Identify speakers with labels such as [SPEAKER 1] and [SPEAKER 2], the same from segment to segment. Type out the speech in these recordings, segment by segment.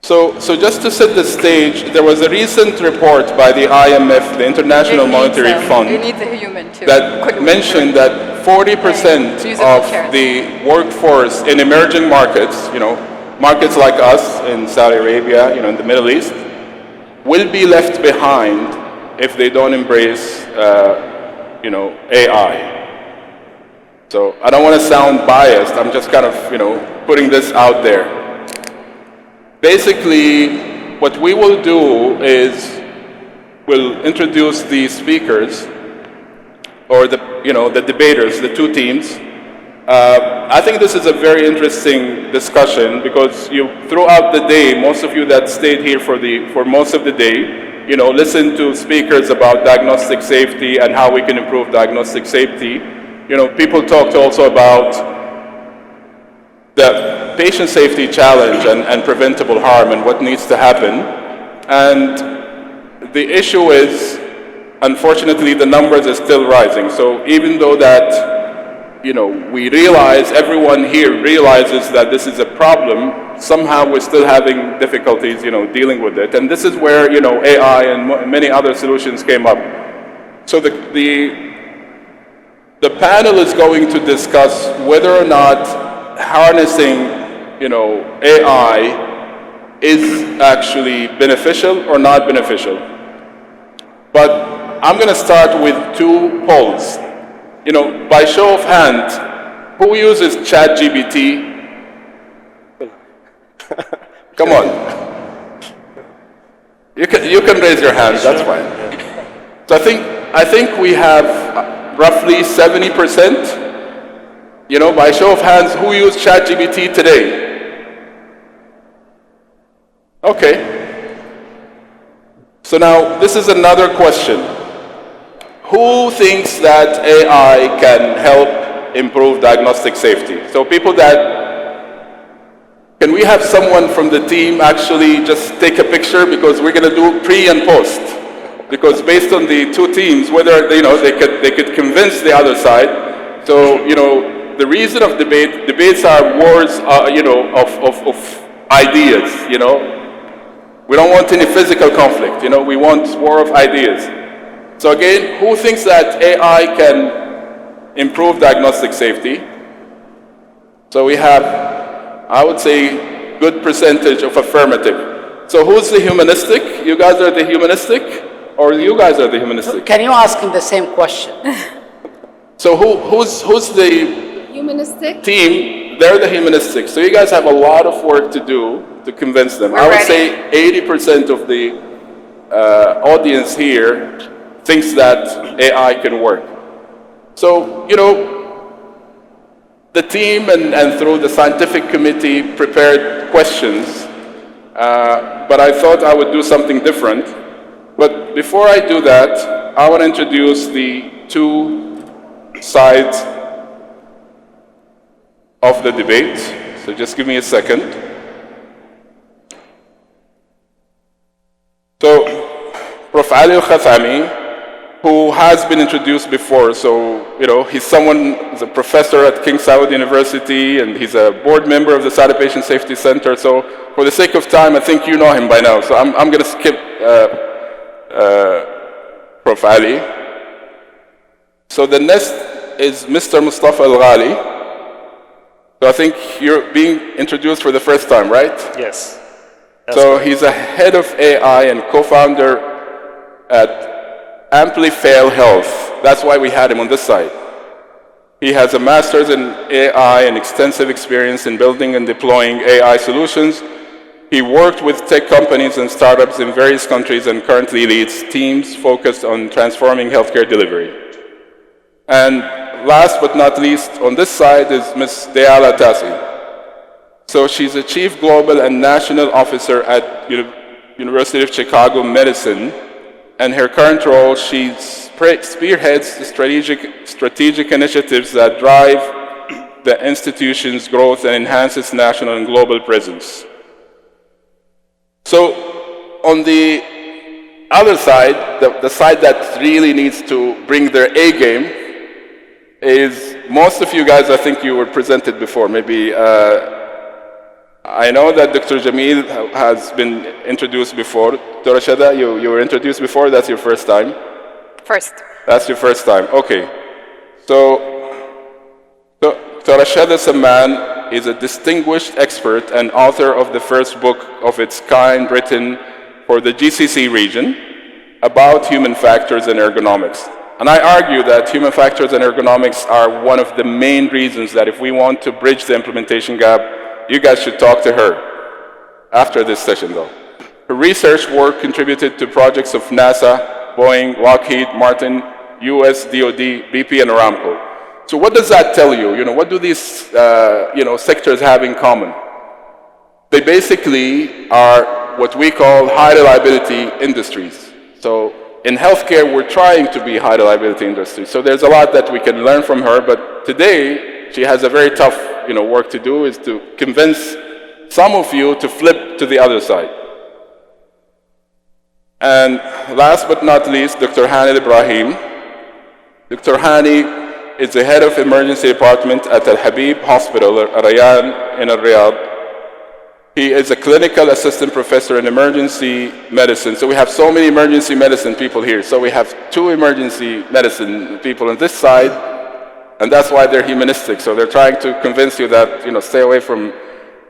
[SPEAKER 1] So just to set the stage, there was a recent report by the IMF, the International Monetary Fund, that mentioned that 40% of the workforce in emerging markets, markets like us in Saudi Arabia, in the Middle East, will be left behind if they don't embrace, AI. So I don't want to sound biased. I'm just kind of, putting this out there. Basically, what we will do is we'll introduce the speakers or the debaters, the two teams. I think this is a very interesting discussion because throughout the day, most of you that stayed here for most of the day, listen to speakers about diagnostic safety and how we can improve diagnostic safety. People talked also about the patient safety challenge and preventable harm and what needs to happen. And the issue is, unfortunately, the numbers are still rising. So even though that, we realize, everyone here realizes that this is a problem, somehow we're still having difficulties, dealing with it. And this is where, AI and many other solutions came up. So the panel is going to discuss whether or not harnessing, AI is actually beneficial or not beneficial. But I'm going to start with two polls. By show of hands, who uses ChatGPT? Come on. You can raise your hand, that's fine. So I think we have roughly 70%. By show of hands, who used ChatGPT today? Okay. So now, this is another question. Who thinks that AI can help improve diagnostic safety? So can we have someone from the team actually just take a picture, because we're going to do pre and post. Because based on the two teams, whether they could convince the other side. So, the reason of debates are wars, of ideas, We don't want any physical conflict, we want war of ideas. So again, who thinks that AI can improve diagnostic safety? So we have, I would say, good percentage of affirmative. So who's the humanistic? You guys are the humanistic? Or you guys are the humanistic?
[SPEAKER 2] Can you ask him the same question?
[SPEAKER 1] So who's the
[SPEAKER 3] humanistic
[SPEAKER 1] team? They're the humanistic. So you guys have a lot of work to do to convince them. I would say 80% of the audience here thinks that AI can work. So, the team and through the scientific committee prepared questions, but I thought I would do something different. But before I do that, I want to introduce the two sides of the debate. So just give me a second. So, Prof. Ali Khathaami, who has been introduced before, so, he's he's a professor at King Saud University, and he's a board member of the Saudi Patient Safety Center. So, for the sake of time, I think you know him by now. So, I'm going to skip Prof. Ali. So, the next is Mr. Mustafa Alghali. So, I think you're being introduced for the first time, right?
[SPEAKER 4] Yes.
[SPEAKER 1] So he's a head of AI and co-founder at Amplify Health. That's why we had him on this side. He has a master's in AI and extensive experience in building and deploying AI solutions. He worked with tech companies and startups in various countries and currently leads teams focused on transforming healthcare delivery. And last but not least, on this side is Ms. Diala Atassi. So she's a Chief Global and National Officer at University of Chicago Medicine, and her current role, she spearheads the strategic initiatives that drive the institution's growth and enhance its national and global presence. So on the other side, the side that really needs to bring their A game is, most of you guys, I think you were presented before, maybe I know that Dr. Jameel has been introduced before. Dr. Shatha, you were introduced before, that's your first time?
[SPEAKER 3] First.
[SPEAKER 1] That's your first time, okay. So, Dr. Shatha Samman is a distinguished expert and author of the first book of its kind written for the GCC region about human factors and ergonomics. And I argue that human factors and ergonomics are one of the main reasons that if we want to bridge the implementation gap, you guys should talk to her after this session though. Her research work contributed to projects of NASA, Boeing, Lockheed Martin, US, DoD, BP, and Aramco. So what does that tell you? What do these sectors have in common? They basically are what we call high reliability industries. So in healthcare, we're trying to be high reliability industry. So there's a lot that we can learn from her, but today she has a very tough work to do, is to convince some of you to flip to the other side. And last but not least, Dr. Hani Alibrahim. Dr. Hani is the head of emergency department at Al Habib Hospital, Al Rayyan in Al Riyadh. He is a clinical assistant professor in emergency medicine. So we have so many emergency medicine people here. So we have 2 emergency medicine people on this side, and that's why they're humanistic. So they're trying to convince you that, stay away from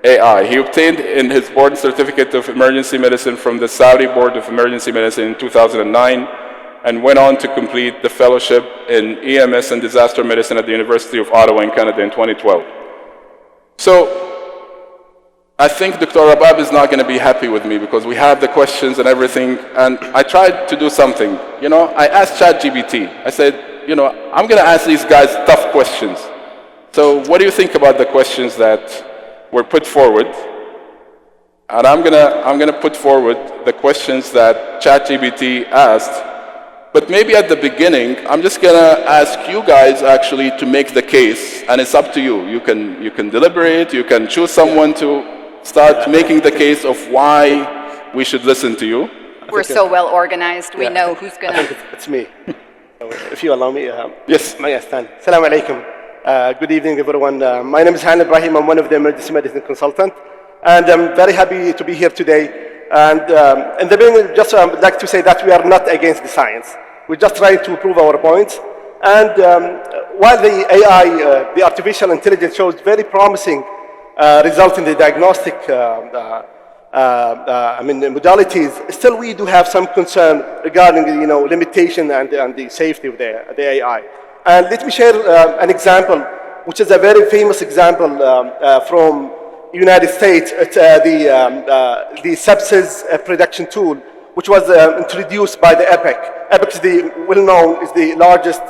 [SPEAKER 1] AI. He obtained in his board certificate of emergency medicine from the Saudi Board of Emergency Medicine in 2009, and went on to complete the fellowship in EMS and disaster medicine at the University of Ottawa in Canada in 2012. So I think Dr. Rabab is not going to be happy with me because we have the questions and everything, and I tried to do something. I asked ChatGPT. I said, I'm going to ask these guys tough questions. So what do you think about the questions that were put forward? And I'm going to put forward the questions that ChatGPT asked. But maybe at the beginning, I'm just going to ask you guys actually to make the case, and it's up to you. You can deliberate, you can choose someone to start making the case of why we should listen to you.
[SPEAKER 3] We're so well organized, we know who's going to...
[SPEAKER 4] It's me. If you allow me.
[SPEAKER 1] Yes.
[SPEAKER 4] May I stand? Assalamu alaikum. Good evening, everyone. My name is Hani Alibrahim. I'm one of the emergency medicine consultants. And I'm very happy to be here today. And in the beginning, just would like to say that we are not against the science. We're just trying to prove our points. And while the AI, the artificial intelligence, shows very promising result in the diagnostic modalities, still we do have some concern regarding the limitation and the safety of the AI. And let me share an example, which is a very famous example from United States. It's the sepsis prediction tool, which was introduced by the EPIC. EPIC is well-known, is the largest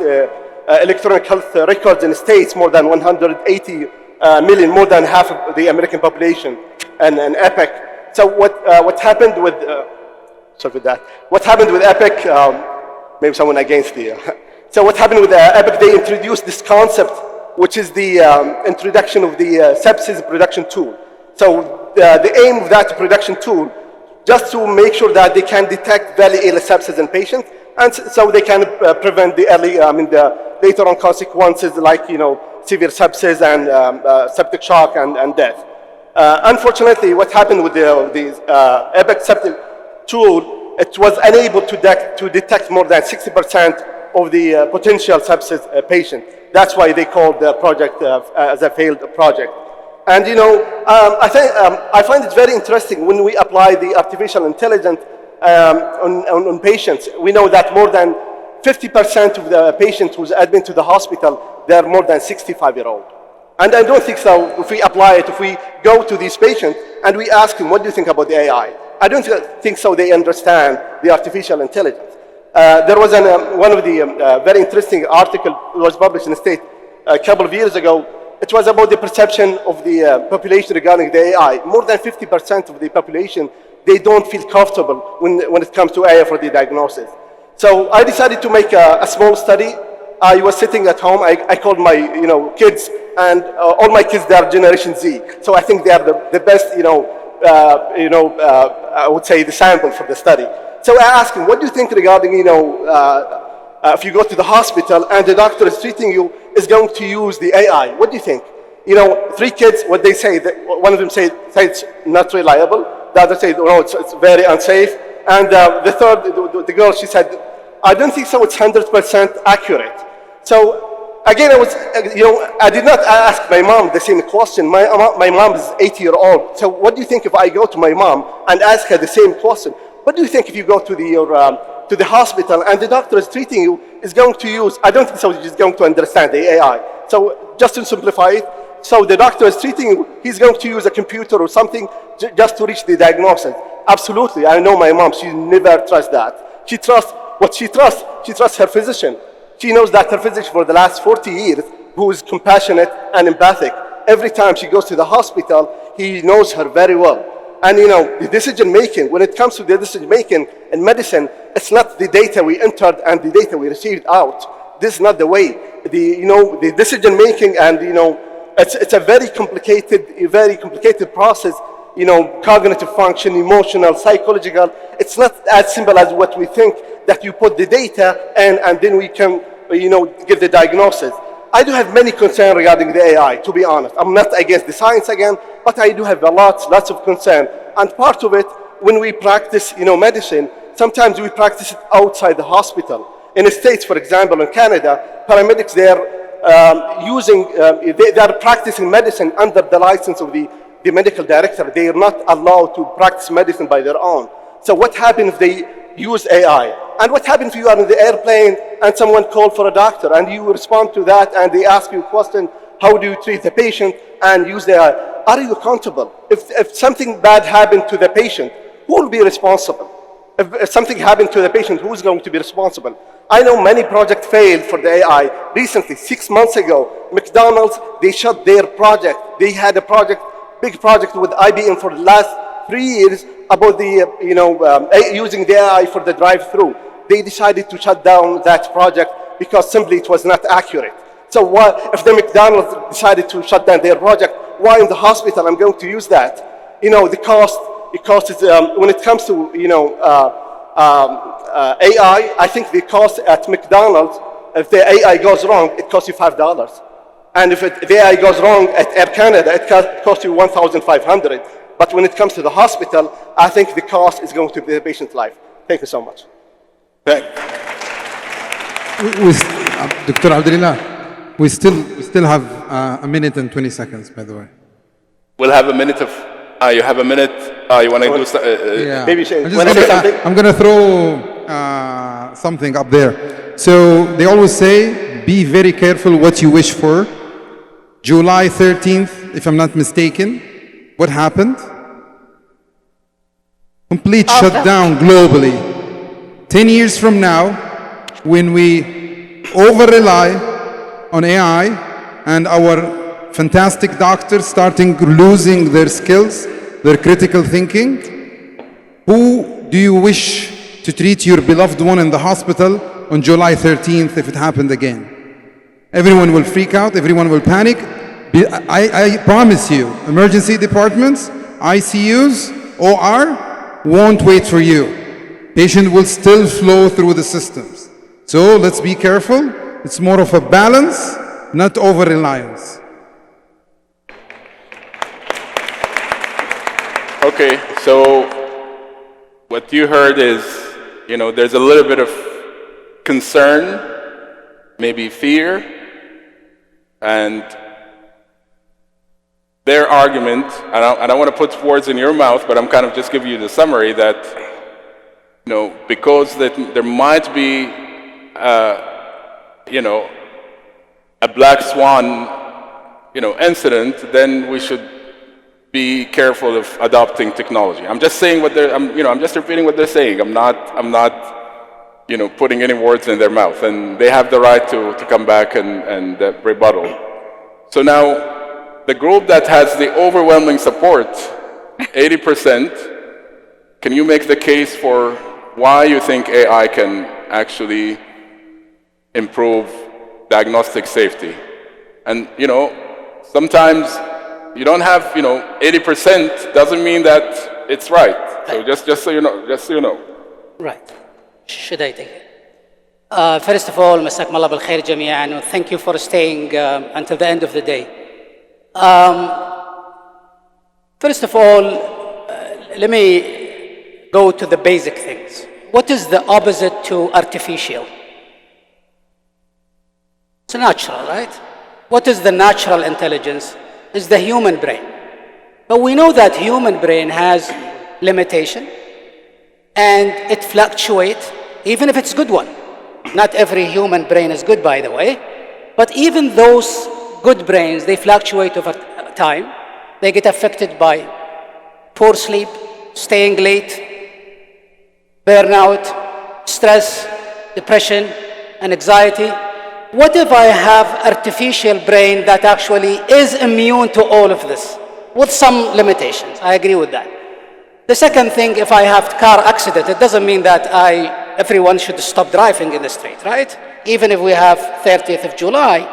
[SPEAKER 4] electronic health records in the States, more than 180 million, more than half of the American population, and EPIC. So what happened with, sorry for that. What happened with EPIC, maybe someone against the, so what happened with EPIC, they introduced this concept, which is the introduction of the sepsis prediction tool. So the aim of that prediction tool, just to make sure that they can detect very early sepsis in patients, and so they can prevent the early, the later on consequences like, severe sepsis and septic shock and death. Unfortunately, what happened with the EPIC septic tool, it was unable to detect more than 60% of the potential sepsis patient. That's why they called the project as a failed project. And I find it very interesting when we apply the artificial intelligence on patients. We know that more than 50% of the patients who's admitted to the hospital, they're more than 65-year-old. And I don't think so if we apply it, if we go to these patients and we ask them, what do you think about the AI? I don't think so they understand the artificial intelligence. There was one of the very interesting article was published in the States a couple of years ago. It was about the perception of the population regarding the AI. More than 50% of the population, they don't feel comfortable when it comes to AI for the diagnosis. So I decided to make a small study. I was sitting at home. I called my kids, and all my kids, they are Generation Z. So I think they are the best, I would say the sample for the study. So I asked him, what do you think regarding, if you go to the hospital and the doctor is treating you, is going to use the AI? What do you think? You know, 3 kids, what they say, one of them say it's not reliable. The other say, no, it's very unsafe. And the third, the girl, she said, I don't think so, it's 100% accurate. So again, I did not ask my mom the same question. My mom is 80-year-old. So what do you think if I go to my mom and ask her the same question? What do you think if you go to the hospital and the doctor is treating you, is going to use, I don't think so, he's going to understand the AI. So just to simplify it, so the doctor is treating you, he's going to use a computer or something just to reach the diagnosis. Absolutely, I know my mom, she never trusts that. She trusts her physician. She knows that her physician for the last 40 years, who is compassionate and empathic. Every time she goes to the hospital, he knows her very well. And you know, the decision making, when it comes to the decision making in medicine, it's not the data we entered and the data we received out. This is not the way. The decision making, and it's a very complicated process. Cognitive function, emotional, psychological. It's not as simple as what we think, that you put the data and then we can, give the diagnosis. I do have many concerns regarding the AI, to be honest. I'm not against the science again, but I do have lots of concern. And part of it, when we practice, medicine, sometimes we practice it outside the hospital. In the States, for example, in Canada, paramedics, they're practicing medicine under the license of the medical director. They are not allowed to practice medicine by their own. So what happens if they use AI? And what happens if you are in the airplane and someone called for a doctor and you respond to that and they ask you a question, how do you treat the patient, and use the AI? Are you accountable? If something bad happened to the patient, who will be responsible? If something happened to the patient, who is going to be responsible? I know many projects failed for the AI. Recently, 6 months ago, McDonald's, they shut their project. They had a big project with IBM for the last 3 years about using the AI for the drive-through. They decided to shut down that project because simply it was not accurate. So if the McDonald's decided to shut down their project, why in the hospital I'm going to use that? The cost is, when it comes to, AI, I think the cost at McDonald's, if the AI goes wrong, it costs you $5. And if the AI goes wrong at Air Canada, it costs you $1,500. But when it comes to the hospital, I think the cost is going to be the patient's life. Thank you so much.
[SPEAKER 5] Dr. Abdullelah, we still have a minute and 20 seconds, by the way.
[SPEAKER 1] We'll have a minute of. You have a minute. You want to do
[SPEAKER 5] yeah.
[SPEAKER 4] Maybe
[SPEAKER 5] I'm going to throw something up there. So they always say, be very careful what you wish for. July 13th, if I'm not mistaken, what happened? Complete shutdown globally. 10 years from now, when we over-rely on AI and our fantastic doctors starting losing their skills, their critical thinking, who do you wish to treat your beloved one in the hospital on July 13th if it happened again? Everyone will freak out, everyone will panic. I promise you, emergency departments, ICUs, OR, won't wait for you. Patient will still flow through the systems. So let's be careful. It's more of a balance, not over-reliance.
[SPEAKER 1] Okay, so what you heard is, there's a little bit of concern, maybe fear, and their argument, I don't want to put words in your mouth, but I'm kind of just giving you the summary that, because there might be, a black swan, incident, then we should be careful of adopting technology. I'm just saying I'm just repeating what they're saying. I'm not, putting any words in their mouth, and they have the right to come back and rebuttal. So now, the group that has the overwhelming support, 80%, can you make the case for why you think AI can actually improve diagnostic safety? And, sometimes you don't have, 80% doesn't mean that it's right. So just so you know.
[SPEAKER 2] Right. Should I take it? First of all, مساكم الله بالخير جميعا, and thank you for staying until the end of the day. First of all, let me go to the basic things. What is the opposite to artificial? It's natural, right? What is the natural intelligence? It's the human brain. But we know that human brain has limitation and it fluctuates, even if it's a good one. Not every human brain is good, by the way. But even those good brains, they fluctuate over time. They get affected by poor sleep, staying late, burnout, stress, depression, and anxiety. What if I have artificial brain that actually is immune to all of this with some limitations? I agree with that. The second thing, if I have car accident, it doesn't mean that everyone should stop driving in the street, right? Even if we have 30th of July,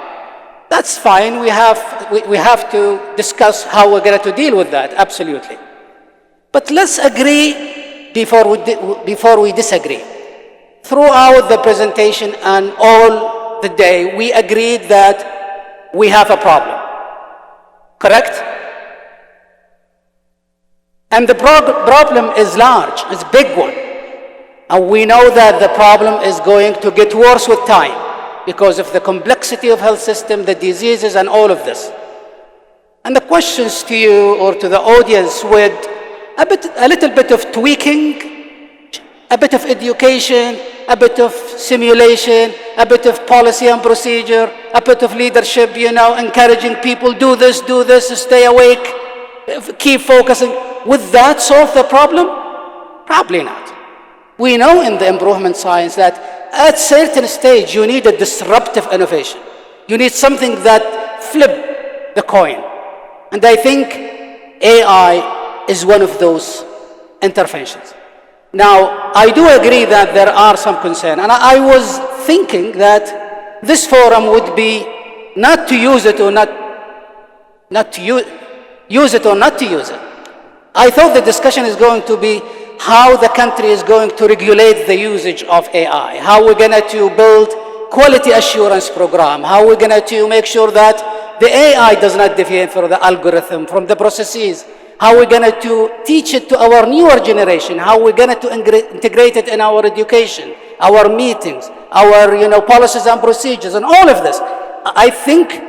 [SPEAKER 2] that's fine. We have to discuss how we're going to deal with that, absolutely. But let's agree before we disagree. Throughout the presentation and all the day, we agreed that we have a problem, correct? And the problem is large, it's a big one. And we know that the problem is going to get worse with time because of the complexity of health system, the diseases, and all of this. And the questions to you or to the audience with a little bit of tweaking, a bit of education, a bit of simulation, a bit of policy and procedure, a bit of leadership, encouraging people, do this, stay awake, keep focusing. Would that solve the problem? Probably not. We know in the improvement science that at a certain stage you need a disruptive innovation. You need something that flips the coin. And I think AI is one of those interventions. Now, I do agree that there are some concerns. And I was thinking that this forum would be not to use it or not to use it or not to use it. I thought the discussion is going to be how the country is going to regulate the usage of AI, how we're going to build quality assurance program, how we're going to make sure that the AI does not deviate from the algorithm, from the processes, how we're going to teach it to our newer generation, how we're going to integrate it in our education, our meetings, our policies and procedures, and all of this. I think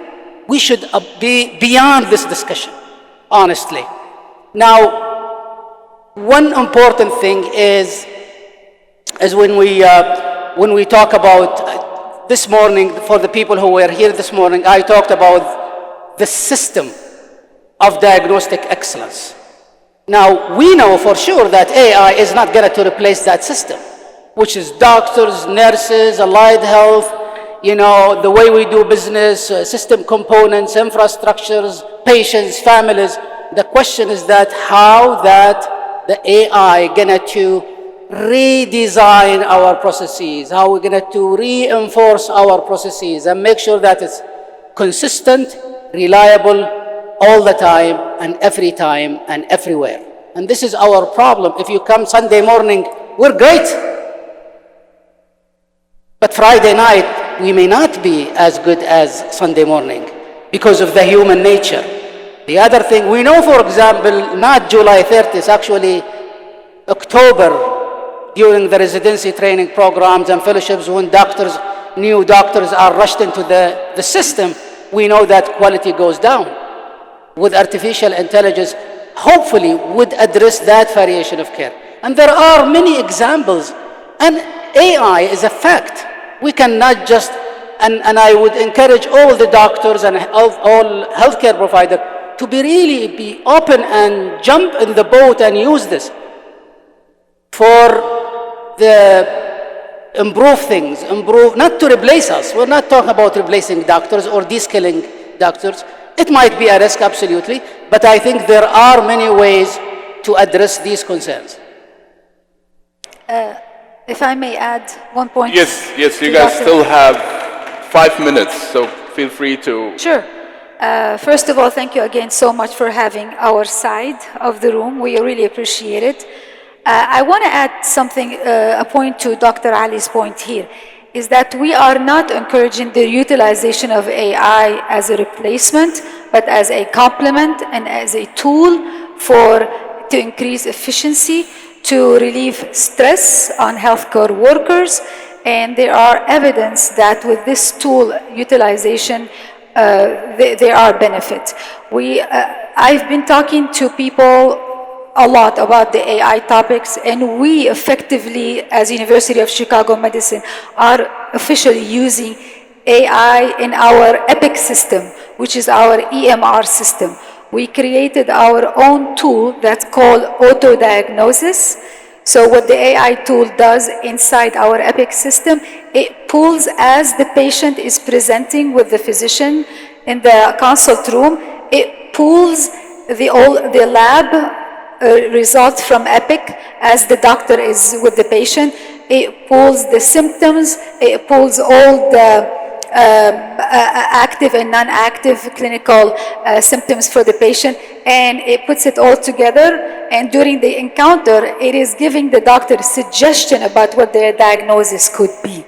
[SPEAKER 2] we should be beyond this discussion, honestly. Now, one important thing is when we talk about this morning, for the people who were here this morning, I talked about the system of diagnostic excellence. Now, we know for sure that AI is not going to replace that system, which is doctors, nurses, allied health, the way we do business, system components, infrastructures, patients, families. The question is that how that the AI gonna to redesign our processes, how we're gonna to reinforce our processes and make sure that it's consistent, reliable, all the time and everywhere. And this is our problem. If you come Sunday morning, we're great. But Friday night, we may not be as good as Sunday morning because of the human nature. The other thing, we know, for example, not July 30th, actually October, during the residency training programs and fellowships, when new doctors are rushed into the system, we know that quality goes down. With artificial intelligence, hopefully would address that variation of care. And there are many examples. And AI is a fact. We cannot just, and I would encourage all the doctors and all healthcare providers to really be open and jump in the boat and use this for the improve things, not to replace us. We're not talking about replacing doctors or de-skilling doctors. It might be a risk, absolutely, but I think there are many ways to address these concerns.
[SPEAKER 6] If I may add one point.
[SPEAKER 1] Yes, you guys still have 5 minutes, so feel free to.
[SPEAKER 6] Sure. First of all, thank you again so much for having our side of the room. We really appreciate it. I want to add something, a point to Dr. Ali's point here, is that we are not encouraging the utilization of AI as a replacement, but as a complement and as a tool to increase efficiency, to relieve stress on healthcare workers. And there are evidence that with this tool utilization, there are benefits. I've been talking to people a lot about the AI topics, and we effectively, as University of Chicago Medicine, are officially using AI in our EPIC system, which is our EMR system. We created our own tool that's called auto-diagnosis. So what the AI tool does inside our EPIC system, it pulls as the patient is presenting with the physician in the consult room, it pulls the lab results from EPIC as the doctor is with the patient. It pulls the symptoms, it pulls all the active and non-active clinical symptoms for the patient, and it puts it all together. And during the encounter, it is giving the doctor a suggestion about what their diagnosis could be.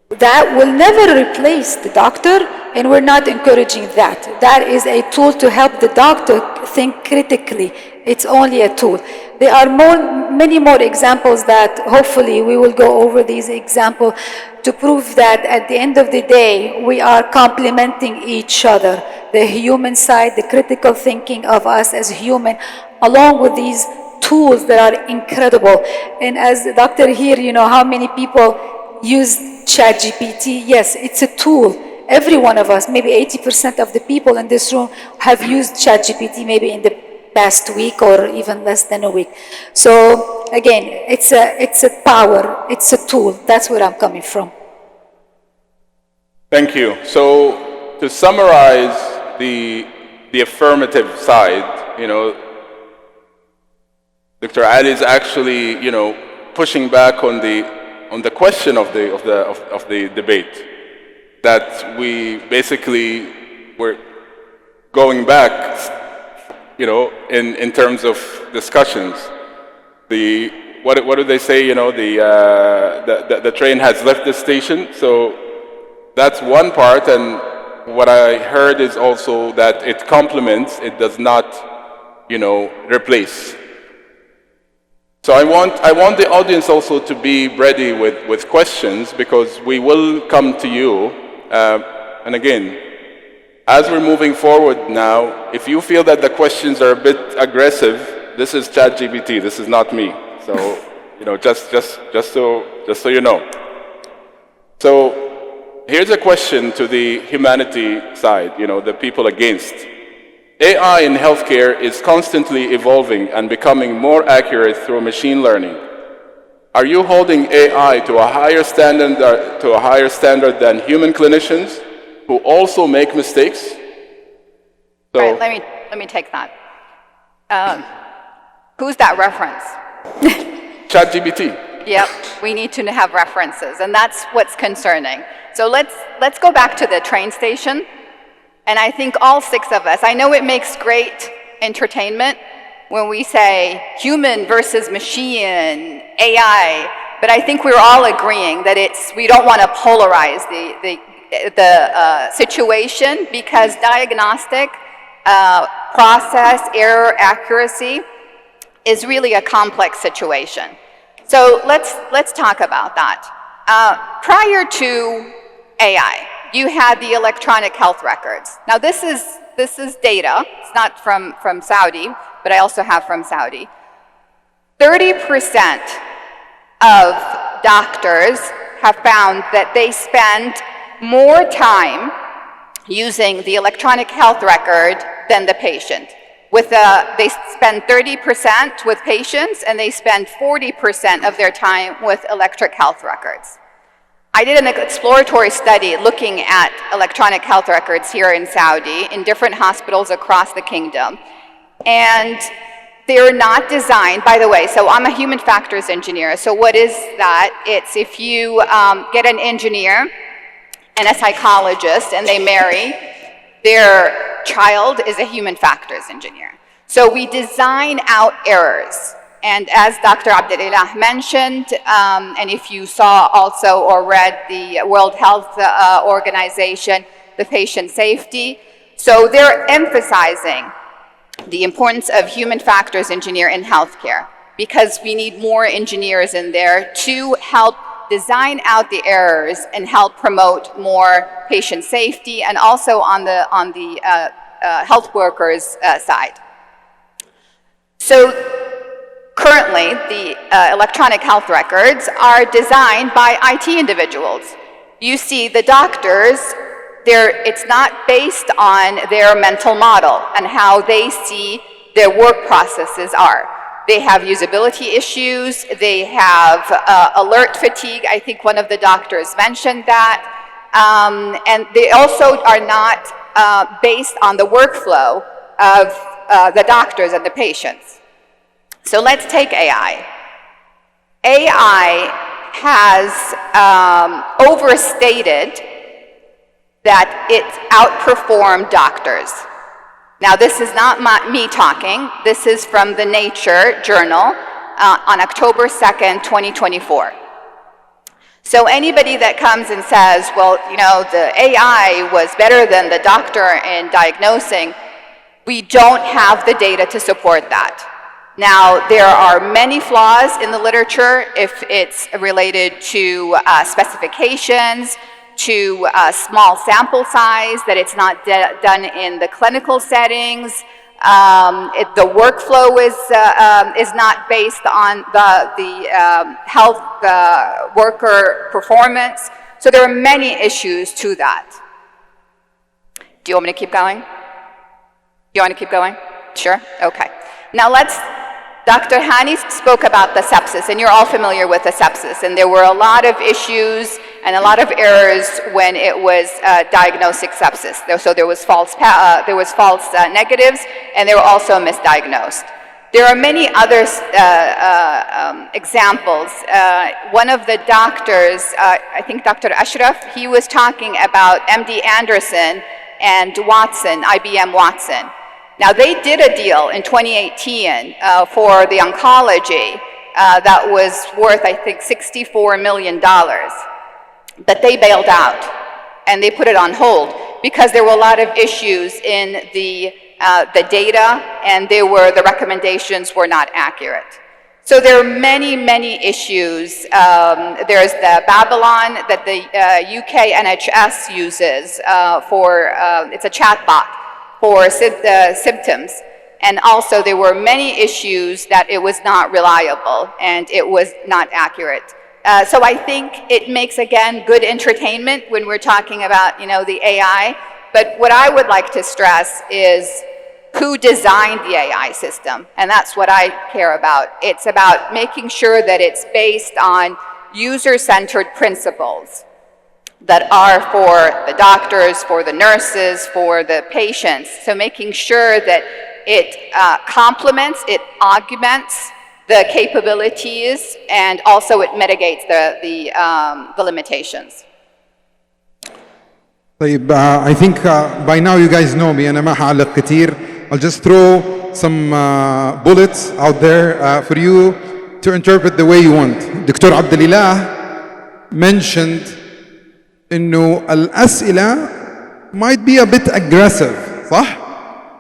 [SPEAKER 6] That will never replace the doctor, and we're not encouraging that. That is a tool to help the doctor think critically. It's only a tool. There are many more examples that hopefully we will go over these examples to prove that at the end of the day, we are complementing each other. The human side, the critical thinking of us as human, along with these tools that are incredible. And as the doctor here, you know how many people use ChatGPT? Yes, it's a tool. Every one of us, maybe 80% of the people in this room have used ChatGPT maybe in the past week or even less than a week. So again, it's a power, it's a tool. That's where I'm coming from.
[SPEAKER 1] Thank you. So to summarize the affirmative side, you know, Dr. Ali is actually, you know, pushing back on the question of the debate, that we basically were going back, you know, in terms of discussions. What do they say? You know, the train has left the station. So that's one part, and what I heard is also that it complements, it does not, you know, replace. So I want the audience also to be ready with questions, because we will come to you. And again, as we're moving forward now, if you feel that the questions are a bit aggressive, this is ChatGPT, this is not me. So, you know, just so you know. So here's a question to the humanity side, you know, the people against. AI in healthcare is constantly evolving and becoming more accurate through machine learning. Are you holding AI to a higher standard than human clinicians who also make mistakes? So,
[SPEAKER 3] right, let me take that. Who's that reference?
[SPEAKER 1] ChatGPT.
[SPEAKER 3] Yep, we need to have references, and that's what's concerning. So let's go back to the train station. And I think all six of us, I know it makes great entertainment when we say human versus machine, AI, but I think we're all agreeing that we don't want to polarize the situation, because diagnostic process, error, accuracy is really a complex situation. So let's talk about that. Prior to AI, you had the electronic health records. Now this is data. It's not from Saudi, but I also have from Saudi. 30% of doctors have found that they spend more time using the electronic health record than the patient. They spend 30% with patients, and they spend 40% of their time with electronic health records. I did an exploratory study looking at electronic health records here in Saudi, in different hospitals across the kingdom. And they're not designed, by the way, so I'm a human factors engineer. So what is that? It's if you get an engineer and a psychologist and they marry, their child is a human factors engineer. So we design out errors. And as Dr. Abdullelah mentioned, and if you saw also or read the World Health Organization, the patient safety. So they're emphasizing the importance of human factors engineer in healthcare, because we need more engineers in there to help design out the errors and help promote more patient safety, and also on the health workers' side. So currently, the electronic health records are designed by IT individuals. You see, the doctors, it's not based on their mental model and how they see their work processes are. They have usability issues, they have alert fatigue. I think one of the doctors mentioned that. And they also are not based on the workflow of the doctors and the patients. So let's take AI. AI has overstated that it outperformed doctors. Now, this is not me talking. This is from the Nature journal on October 2nd, 2024. So anybody that comes and says, well, you know, the AI was better than the doctor in diagnosing, we don't have the data to support that. Now, there are many flaws in the literature if it's related to specifications, to small sample size, that it's not done in the clinical settings. The workflow is not based on the health worker performance. So there are many issues to that. Do you want me to keep going? You want to keep going? Sure? Okay. Now Dr. Hani spoke about the sepsis, and you're all familiar with the sepsis, and there were a lot of issues and a lot of errors when it was diagnostic sepsis. So there was false negatives, and they were also misdiagnosed. There are many other examples. One of the doctors, I think Dr. Ashraf, he was talking about MD Anderson and Watson, IBM Watson. Now, they did a deal in 2018 for the oncology that was worth, I think, $64 million. But they bailed out, and they put it on hold because there were a lot of issues in the data, and the recommendations were not accurate. So there are many, many issues. There's the Babylon that the UK NHS uses it's a chatbot for symptoms. And also there were many issues that it was not reliable and it was not accurate. So I think it makes, again, good entertainment when we're talking about, you know, the AI. But what I would like to stress is who designed the AI system, and that's what I care about. It's about making sure that it's based on user-centered principles that are for the doctors, for the nurses, for the patients. So making sure that it complements, it augments the capabilities, and also it mitigates the limitations.
[SPEAKER 5] طيب, I think by now you guys know me. أنا ما حأعلق كتير. I'll just throw some bullets out there for you to interpret the way you want. Dr. Abdullelah mentioned إنه الأسئلة might be a bit aggressive, صح؟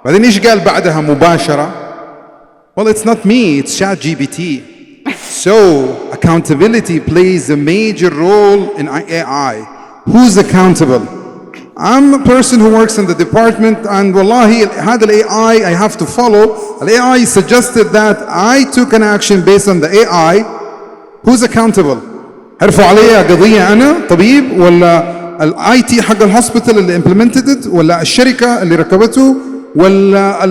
[SPEAKER 5] بعدين إيش قال بعدها مباشرة؟ Well, it's not me, it's ChatGPT. So, accountability plays a major role in AI. Who's accountable? I'm a person who works in the department, and wallahi, هذا AI I have to follow. The AI suggested that I took an action based on the AI. Who's accountable? هرفع عليها قضية أنا طبيب، ولا الاي تي حق الهوسبيتال اللي implemented it، ولا الشركة اللي ركبته، ولا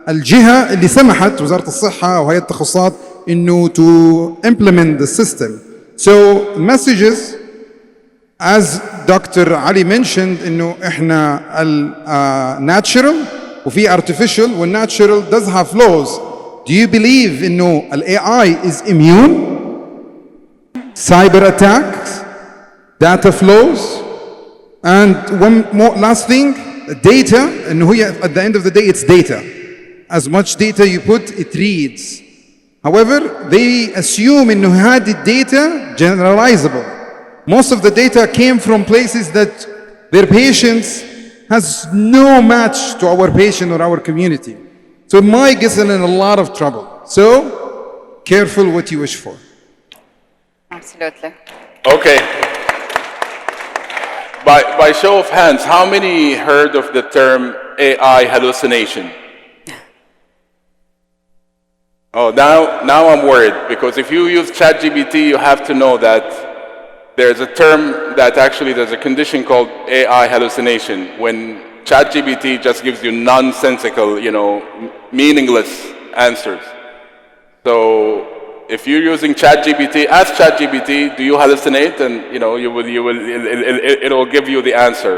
[SPEAKER 5] الجهة اللي سمحت وزارة الصحة أو هيئة التخصصات إنه to implement the system. So messages, as Dr. Ali mentioned, إنه إحنا natural وفي artificial، والnatural does have flaws. Do you believe إنه AI is immune? Cyber attacks, data flows, and one more last thing, data. إنه هي at the end of the day it's data. As much data you put, it reads. However, they assume إنه هذه data generalizable. Most of the data came from places that their patients has no match to our patient or our community. So Mike is in a lot of trouble. So careful what you wish for.
[SPEAKER 3] Absolutely.
[SPEAKER 1] Okay. By show of hands, how many heard of the term AI hallucination? Oh, now I'm worried, because if you use ChatGPT, you have to know that there's a term that actually there's a condition called AI hallucination, when ChatGPT just gives you nonsensical, meaningless answers. So if you're using ChatGPT, ask ChatGPT, do you hallucinate? And it'll give you the answer.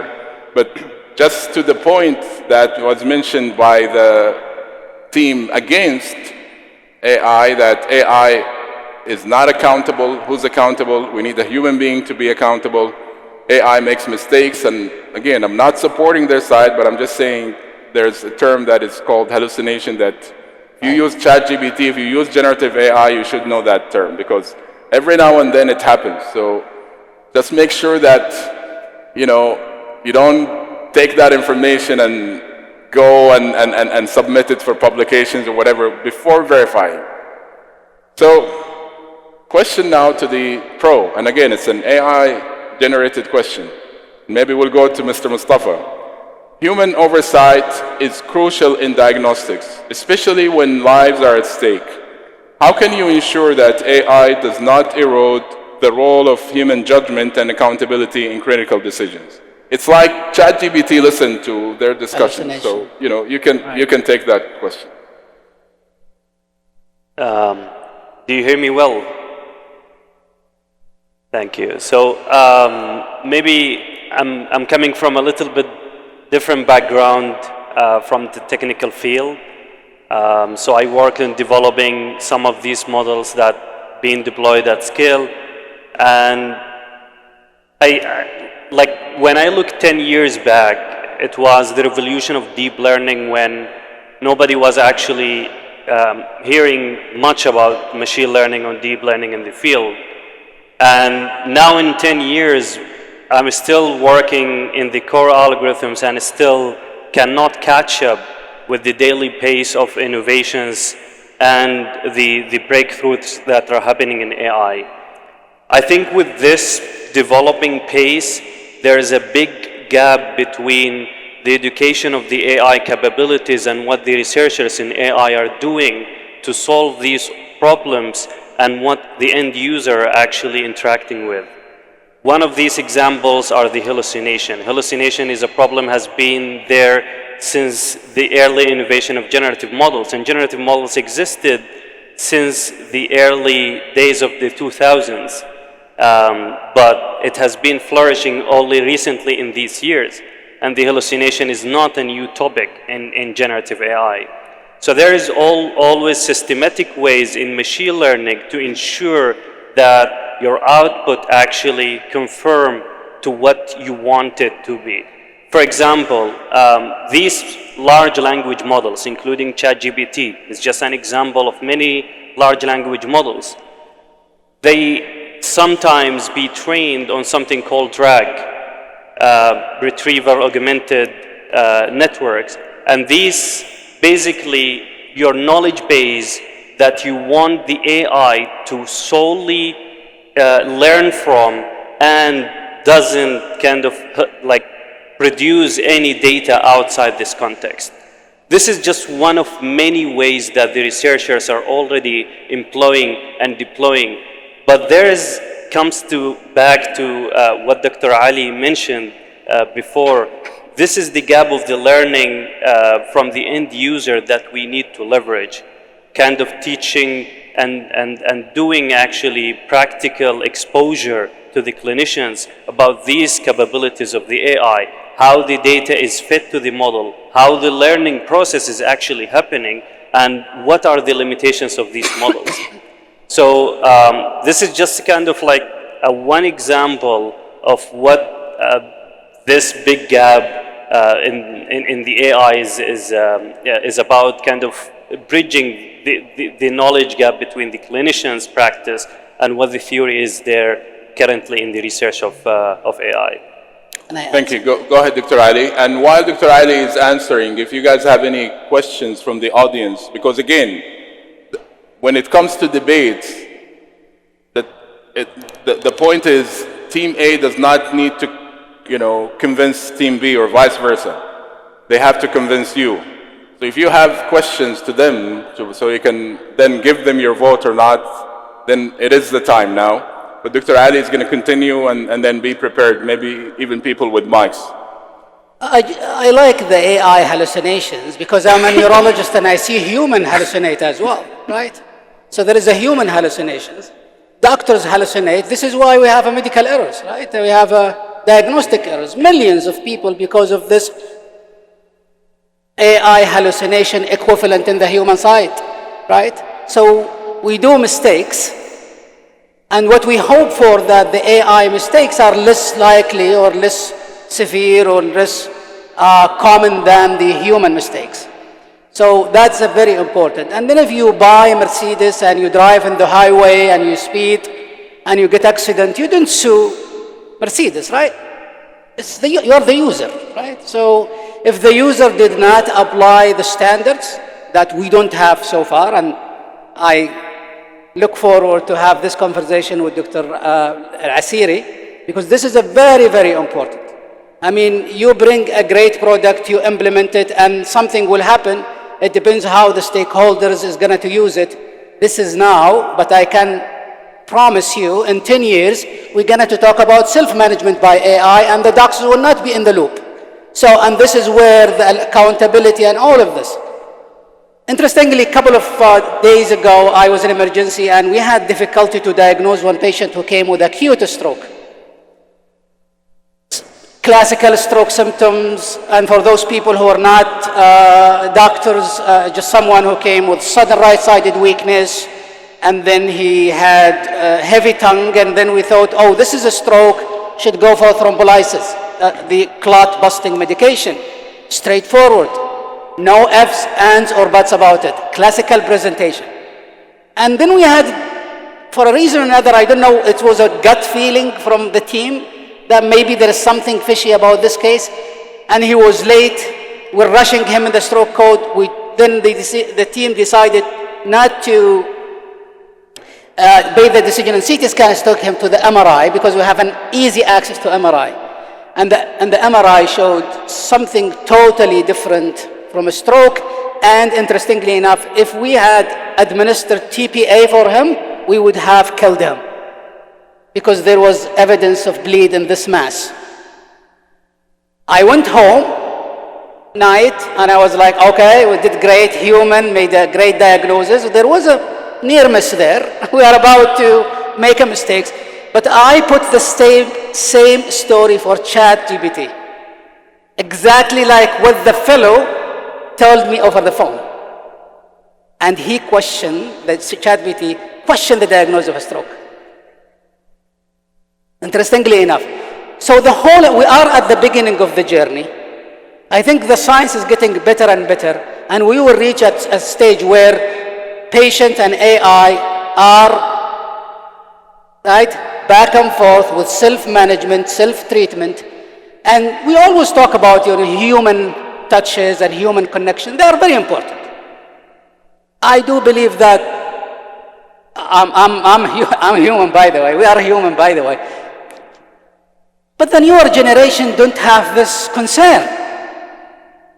[SPEAKER 1] But just to the point that was mentioned by the team against AI, that AI is not accountable. Who's accountable? We need a human being to be accountable. AI makes mistakes, and again, I'm not supporting their side, but I'm just saying there's a term that is called hallucination, that if you use ChatGPT, if you use generative AI, you should know that term, because every now and then it happens. So just make sure that, you don't take that information and go and submit it for publications or whatever before verifying. So, question now to the pro, and again, it's an AI-generated question. Maybe we'll go to Mr. Mustafa. Human oversight is crucial in diagnostics, especially when lives are at stake. How can you ensure that AI does not erode the role of human judgment and accountability in critical decisions? It's like ChatGPT listened to their discussion, so you can take that question.
[SPEAKER 7] Do you hear me well? Thank you. So maybe I'm coming from a little bit different background from the technical field. So I work in developing some of these models that being deployed at scale, and when I look 10 years back, it was the revolution of deep learning, when nobody was actually hearing much about machine learning or deep learning in the field. And now in 10 years, I'm still working in the core algorithms and still cannot catch up with the daily pace of innovations and the breakthroughs that are happening in AI. I think with this developing pace, there is a big gap between the education of the AI capabilities and what the researchers in AI are doing to solve these problems and what the end user are actually interacting with. One of these examples are the hallucination. Hallucination is a problem has been there since the early innovation of generative models, and generative models existed since the early days of the 2000s. But it has been flourishing only recently in these years. And the hallucination is not a new topic in generative AI. So there is always systematic ways in machine learning to ensure that your output actually conform to what you want it to be. For example, these large language models, including ChatGPT, is just an example of many large language models. They sometimes be trained on something called RAG, retrieval augmented networks, and these basically your knowledge base that you want the AI to solely learn from and doesn't kind of produce any data outside this context. This is just one of many ways that the researchers are already employing and deploying. But comes back to what Dr. Ali mentioned before. This is the gap of the learning from the end user that we need to leverage, kind of teaching and doing actually practical exposure to the clinicians about these capabilities of the AI, how the data is fed to the model, how the learning process is actually happening, and what are the limitations of these models. So this is just kind of like one example of what this big gap in the AI is about, kind of bridging the knowledge gap between the clinician's practice and what the theory is there currently in the research of AI.
[SPEAKER 2] And I
[SPEAKER 1] Thank you. Go ahead, Dr. Ali. And while Dr. Ali is answering, if you guys have any questions from the audience, because again, when it comes to debates, the point is Team A does not need to, convince Team B or vice versa. They have to convince you. So if you have questions to them, so you can then give them your vote or not, then it is the time now. But Dr. Ali is going to continue and then be prepared, maybe even people with mics.
[SPEAKER 2] I like the AI hallucinations because I'm a neurologist and I see human hallucinate as well, right? So there is a human hallucinations. Doctors hallucinate. This is why we have a medical errors, right? We have diagnostic errors. Millions of people because of this AI hallucination equivalent in the human side, right? So we do mistakes. And what we hope for that the AI mistakes are less likely or less severe or less common than the human mistakes. So that's a very important. And then if you buy a Mercedes and you drive in the highway and you speed and you get accident, you don't sue Mercedes, right? You're the user, right? So if the user did not apply the standards that we don't have so far, and I look forward to have this conversation with Dr. Al-Asiri, because this is a very, very important. I mean, you bring a great product, you implement it, and something will happen. It depends how the stakeholders is going to use it. This is now, but I can promise you, in 10 years, we're going to talk about self-management by AI, and the doctors will not be in the loop. So, and this is where the accountability and all of this. Interestingly, a couple of days ago, I was in emergency and we had difficulty to diagnose one patient who came with acute stroke. Classical stroke symptoms, and for those people who are not doctors, just someone who came with sudden right-sided weakness, and then he had heavy tongue, and then we thought, oh, this is a stroke, should go for thrombolysis, the clot-busting medication, straightforward. No ifs, ands, or buts about it. Classical presentation. And then we had, for a reason or another, I don't know, it was a gut feeling from the team that maybe there is something fishy about this case. And he was late. We're rushing him in the stroke code. Then the team decided not to base the decision on CT scan and took him to the MRI because we have an easy access to MRI. And the MRI showed something totally different from a stroke, and interestingly enough, if we had administered TPA for him, we would have killed him because there was evidence of bleed in this mass. I went home night and I was like, okay, we did great, human, made a great diagnosis. There was a near miss there. We are about to make a mistake, but I put the same story for ChatGPT. Exactly like what the fellow told me over the phone. And he questioned, the ChatGPT questioned the diagnosis of a stroke. Interestingly enough. So we are at the beginning of the journey. I think the science is getting better and better, and we will reach at a stage where patient and AI are right back and forth with self-management, self-treatment. And we always talk about human touches and human connection. They are very important. I do believe that I'm human, by the way. We are human, by the way. But the newer generation don't have this concern.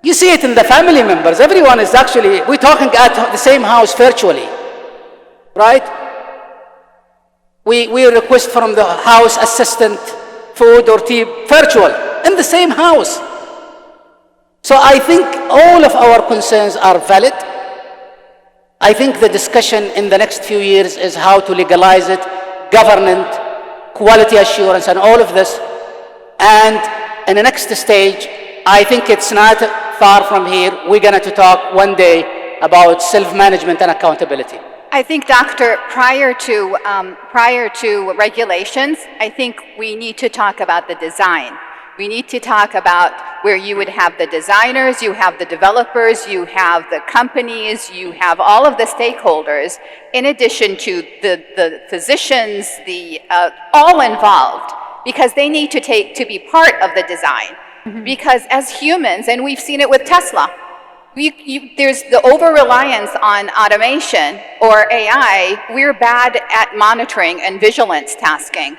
[SPEAKER 2] You see it in the family members. Everyone is actually, we're talking at the same house virtually, right? We request from the house assistant food or tea virtual in the same house. So I think all of our concerns are valid. I think the discussion in the next few years is how to legalize it, government, quality assurance, and all of this. And in the next stage, I think it's not far from here. We're going to talk one day about self-management and accountability.
[SPEAKER 3] I think, Doctor, prior to regulations, I think we need to talk about the design. We need to talk about where you would have the designers, you have the developers, you have the companies, you have all of the stakeholders, in addition to the physicians, all involved. because they need to be part of the design. Because as humans, and we've seen it with Tesla, there's the over-reliance on automation or AI. We're bad at monitoring and vigilance tasking.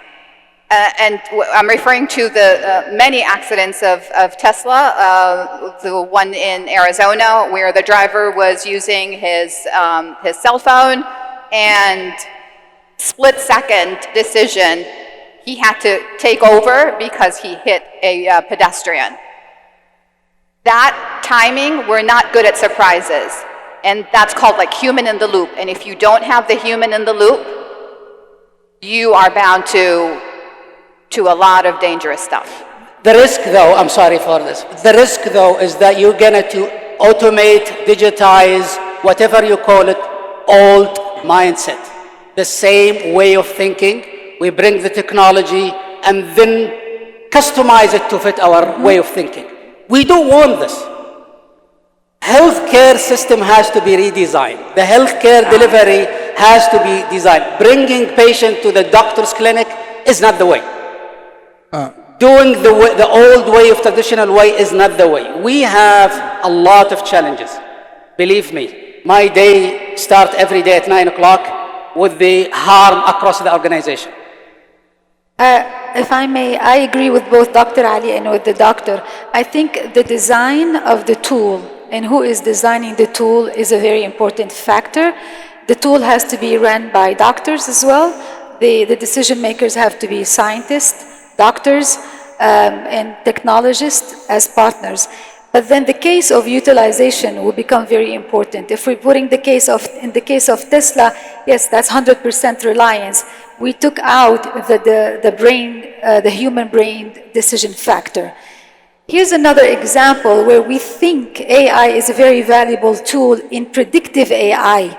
[SPEAKER 3] And I'm referring to the many accidents of Tesla, the one in Arizona where the driver was using his cell phone, and split-second decision, he had to take over because he hit a pedestrian. That timing, we're not good at surprises. And that's called like human in the loop. And if you don't have the human in the loop, you are bound to a lot of dangerous stuff.
[SPEAKER 2] The risk, though, I'm sorry for this. The risk, though, is that you're going to automate, digitize, whatever you call it, old mindset. The same way of thinking. We bring the technology and then customize it to fit our way of thinking. We don't want this. Healthcare system has to be redesigned. The healthcare delivery has to be designed. Bringing patient to the doctor's clinic is not the way. Doing the old way of traditional way is not the way. We have a lot of challenges. Believe me, my day starts every day at 9 o'clock with the harm across the organization.
[SPEAKER 6] If I may, I agree with both Dr. Ali and with the doctor. I think the design of the tool and who is designing the tool is a very important factor. The tool has to be run by doctors as well. The decision makers have to be scientists, doctors, and technologists as partners. But then the case of utilization will become very important. If we're putting in the case of Tesla, yes, that's 100% reliance. We took out the human brain decision factor. Here's another example where we think AI is a very valuable tool in predictive AI.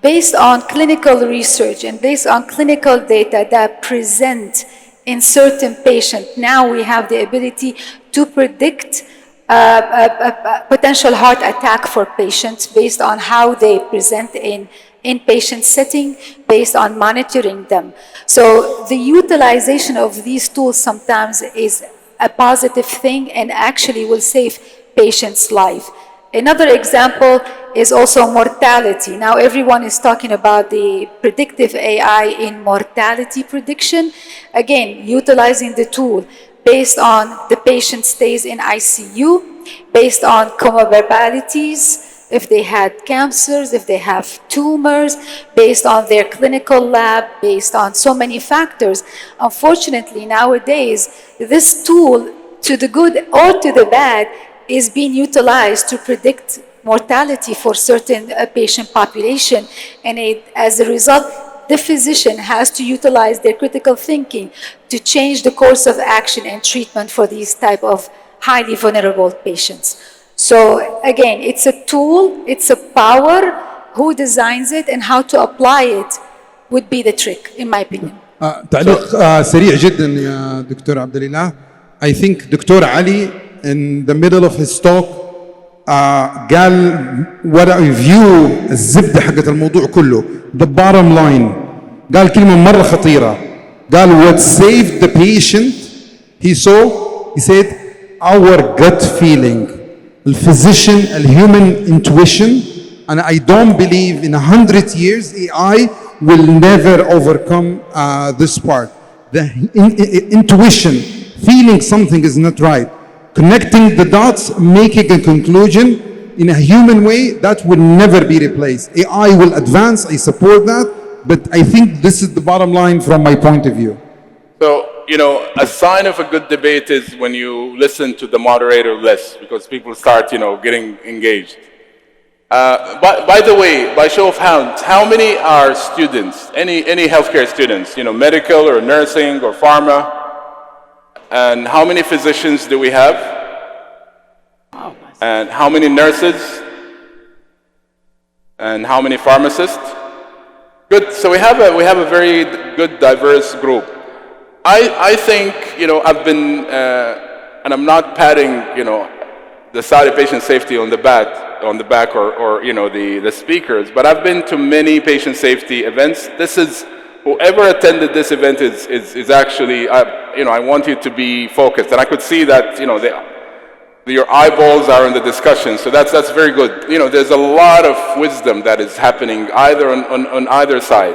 [SPEAKER 6] Based on clinical research and based on clinical data that present in certain patients, now we have the ability to predict a potential heart attack for patients based on how they present in inpatient setting, based on monitoring them. So the utilization of these tools sometimes is a positive thing and actually will save patients' life. Another example is also mortality. Now everyone is talking about the predictive AI in mortality prediction. Again, utilizing the tool based on the patient stays in ICU, based on comorbidities, if they had cancers, if they have tumors, based on their clinical lab, based on so many factors. Unfortunately, nowadays, this tool, to the good or to the bad, is being utilized to predict mortality for certain patient population. And as a result, the physician has to utilize their critical thinking to change the course of action and treatment for these type of highly vulnerable patients. So again, it's a tool, it's a power. Who designs it and how to apply it would be the trick, in my opinion.
[SPEAKER 5] تعليق سريع جدا يا دكتور عبد الإله. I think دكتور علي in the middle of his talk قال what I view الزبدة حقت الموضوع كله. The bottom line. قال كلمة مرة خطيرة. قال what saved the patient. He said our gut feeling. The physician, the human intuition, and I don't believe in 100 years AI will never overcome this part. The intuition, feeling something is not right, connecting the dots, making a conclusion in a human way, that will never be replaced. AI will advance, I support that, but I think this is the bottom line from my point of view.
[SPEAKER 1] So, you know, a sign of a good debate is when you listen to the moderator list, because people start, you know, getting engaged. By the way, by show of hands, how many are students, any healthcare students, you know, medical or nursing or pharma? And how many physicians do we have? And how many nurses? And how many pharmacists? Good, so we have a very good, diverse group. I think, you know, I've been, and I'm not patting, you know, the Saudi patient safety on the back or you know, the speakers, but I've been to many patient safety events. Whoever attended this event is actually, I want you to be focused. And I could see that, your eyeballs are in the discussion, so that's very good. There's a lot of wisdom that is happening either on either side.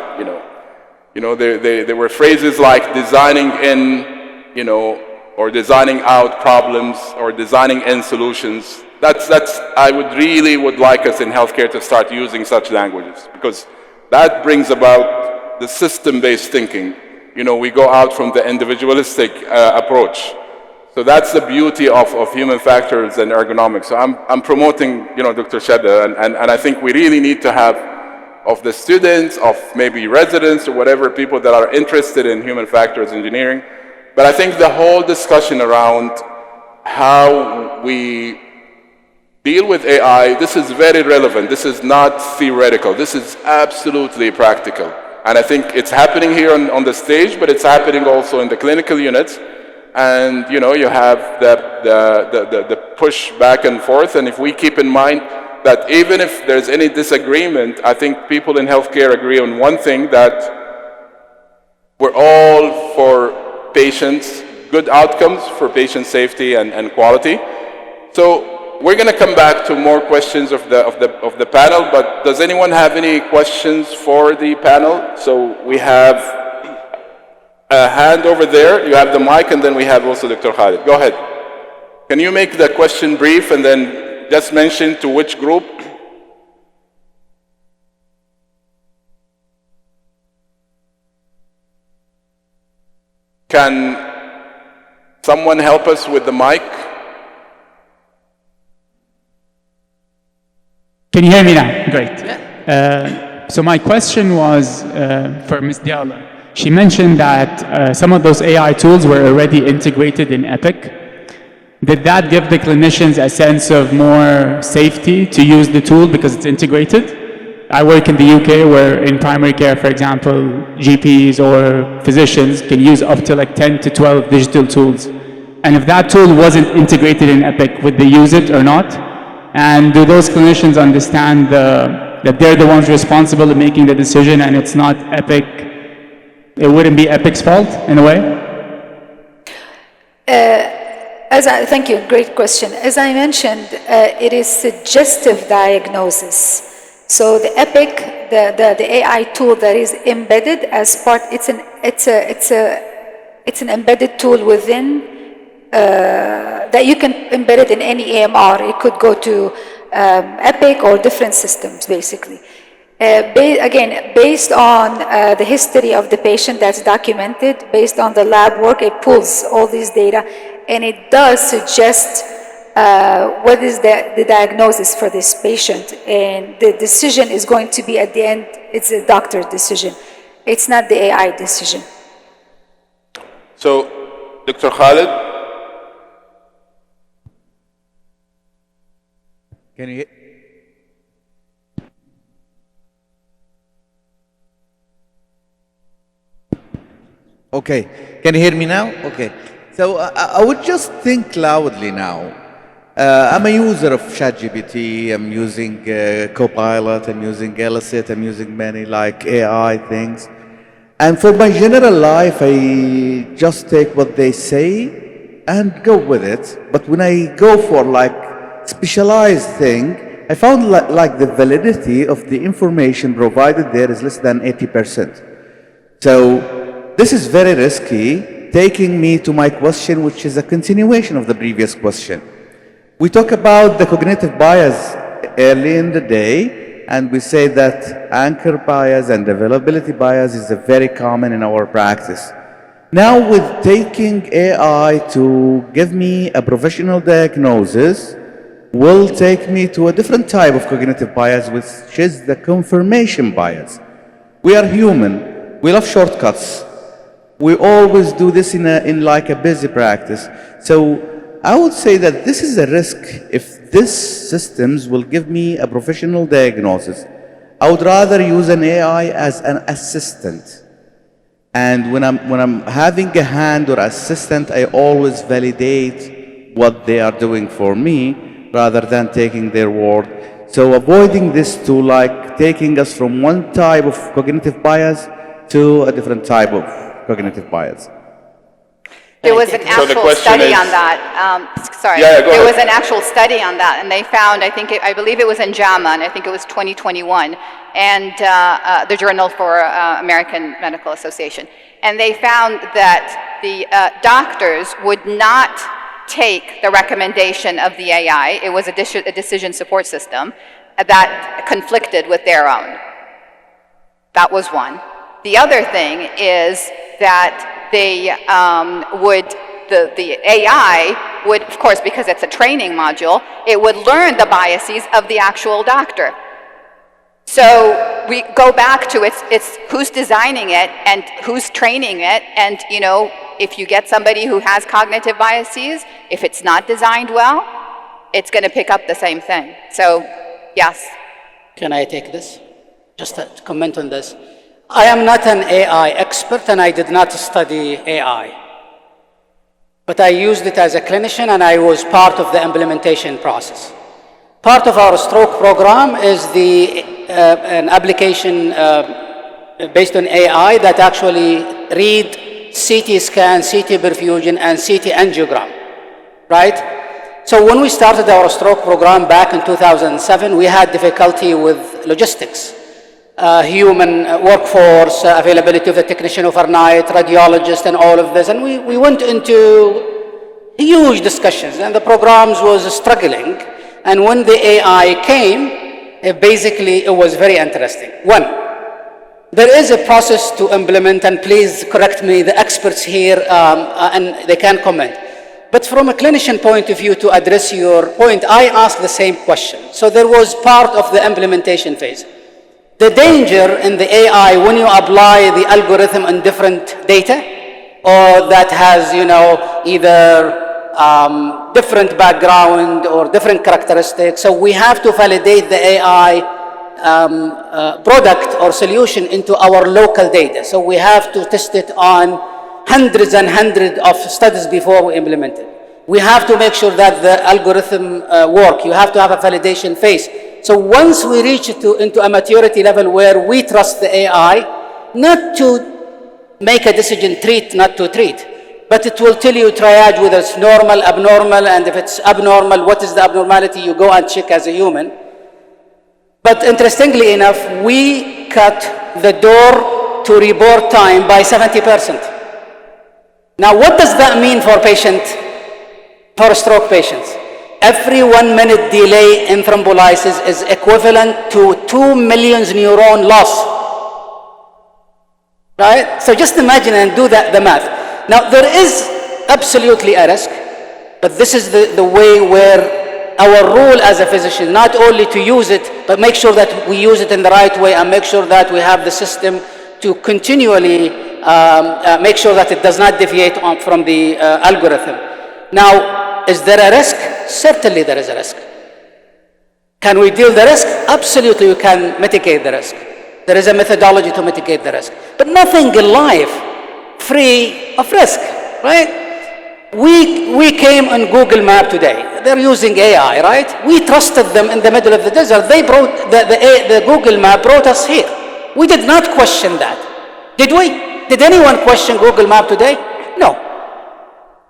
[SPEAKER 1] There were phrases like designing in, or designing out problems, or designing in solutions. I would like us in healthcare to start using such languages, because that brings about the system-based thinking. We go out from the individualistic approach. So that's the beauty of human factors and ergonomics. So I'm promoting, Dr. Shatha, and I think we really need to have, of the students, of maybe residents or whatever, people that are interested in human factors engineering. But I think the whole discussion around how we deal with AI, this is very relevant. This is not theoretical. This is absolutely practical. And I think it's happening here on the stage, but it's happening also in the clinical units. And you have the push back and forth. And if we keep in mind that even if there's any disagreement, I think people in healthcare agree on one thing, that we're all for patients, good outcomes for patient safety and quality. So we're going to come back to more questions of the panel, but does anyone have any questions for the panel? So we have a hand over there. You have the mic, and then we have also Dr. Khalid. Go ahead. Can you make the question brief and then just mention to which group? Can someone help us with the mic?
[SPEAKER 8] Can you hear me now? Great. So my question was for Ms. Diala. She mentioned that some of those AI tools were already integrated in Epic. Did that give the clinicians a sense of more safety to use the tool because it's integrated? I work in the UK where in primary care, for example, GPs or physicians can use up to like 10 to 12 digital tools. And if that tool wasn't integrated in Epic, would they use it or not? And do those clinicians understand that they're the ones responsible of making the decision and it's not Epic? It wouldn't be Epic's fault in a way?
[SPEAKER 6] Thank you, great question. As I mentioned, it is suggestive diagnosis. So the Epic, the AI tool that is embedded as part, it's an embedded tool within that you can embed it in any AMR. It could go to Epic or different systems, basically. Again, based on the history of the patient that's documented, based on the lab work, it pulls all these data, and it does suggest what is the diagnosis for this patient. And the decision is going to be, at the end, it's a doctor's decision. It's not the AI decision.
[SPEAKER 1] So, Dr. Khalid?
[SPEAKER 9] Can you hear? Okay, can you hear me now? Okay, so I would just think loudly now. I'm a user of ChatGPT, I'm using Copilot, I'm using Elicit, I'm using many like AI things. And for my general life, I just take what they say and go with it. But when I go for like specialized thing, I found like the validity of the information provided there is less than 80%. So this is very risky, taking me to my question, which is a continuation of the previous question. We talk about the cognitive bias early in the day, and we say that anchor bias and developability bias is very common in our practice. Now with taking AI to give me a professional diagnosis, will take me to a different type of cognitive bias, which is the confirmation bias. We are human, we love shortcuts. We always do this in like a busy practice. So I would say that this is a risk. If these systems will give me a professional diagnosis, I would rather use an AI as an assistant. And when I'm having a hand or assistant, I always validate what they are doing for me rather than taking their word. So avoiding this to like taking us from one type of cognitive bias to a different type of cognitive bias.
[SPEAKER 3] There was an
[SPEAKER 1] So the
[SPEAKER 3] actual
[SPEAKER 1] question
[SPEAKER 3] study
[SPEAKER 1] is-
[SPEAKER 3] on that. Sorry.
[SPEAKER 1] Yeah, go
[SPEAKER 3] there
[SPEAKER 1] ahead.
[SPEAKER 3] was an actual study on that, and they found, I believe it was in JAMA, and I think it was 2021, and the Journal for American Medical Association. And they found that the doctors would not take the recommendation of the AI. It was a decision support system that conflicted with their own. That was one. The other thing is that they the AI would, of course, because it's a training module, it would learn the biases of the actual doctor. So we go back to it's who's designing it and who's training it, and if you get somebody who has cognitive biases, if it's not designed well, it's going to pick up the same thing. So, yes.
[SPEAKER 2] Can I take this? Just to comment on this. I am not an AI expert and I did not study AI. But I used it as a clinician and I was part of the implementation process. Part of our stroke program is an application based on AI that actually read CT scan, CT perfusion, and CT angiogram, right? So when we started our stroke program back in 2007, we had difficulty with logistics. Human workforce, availability of the technician overnight, radiologist, and all of this. And we went into huge discussions, and the programs was struggling. And when the AI came, basically it was very interesting. One, there is a process to implement, and please correct me, the experts here, and they can comment. But from a clinician point of view, to address your point, I asked the same question. So there was part of the implementation phase. The danger in the AI when you apply the algorithm on different data, or that has, either different background or different characteristics. So we have to validate the AI product or solution into our local data. So we have to test it on hundreds and hundreds of studies before we implement it. We have to make sure that the algorithm work. You have to have a validation phase. So once we reach into a maturity level where we trust the AI, not to make a decision, treat, not to treat, but it will tell you triage whether it's normal, abnormal, and if it's abnormal, what is the abnormality, you go and check as a human. But interestingly enough, we cut the door to report time by 70%. Now, what does that mean for stroke patients? Every 1 minute delay in thrombolysis is equivalent to 2 million neuron loss. Right? So just imagine and do the math. Now, there is absolutely a risk, but this is the way where our role as a physician, not only to use it, but make sure that we use it in the right way and make sure that we have the system to continually make sure that it does not deviate from the algorithm. Now, is there a risk? Certainly there is a risk. Can we deal the risk? Absolutely, we can mitigate the risk. There is a methodology to mitigate the risk. But nothing in life free of risk, right? We came on Google Map today. They're using AI, right? We trusted them in the middle of the desert. They brought, the Google Map brought us here. We did not question that. Did we? Did anyone question Google Map today? No.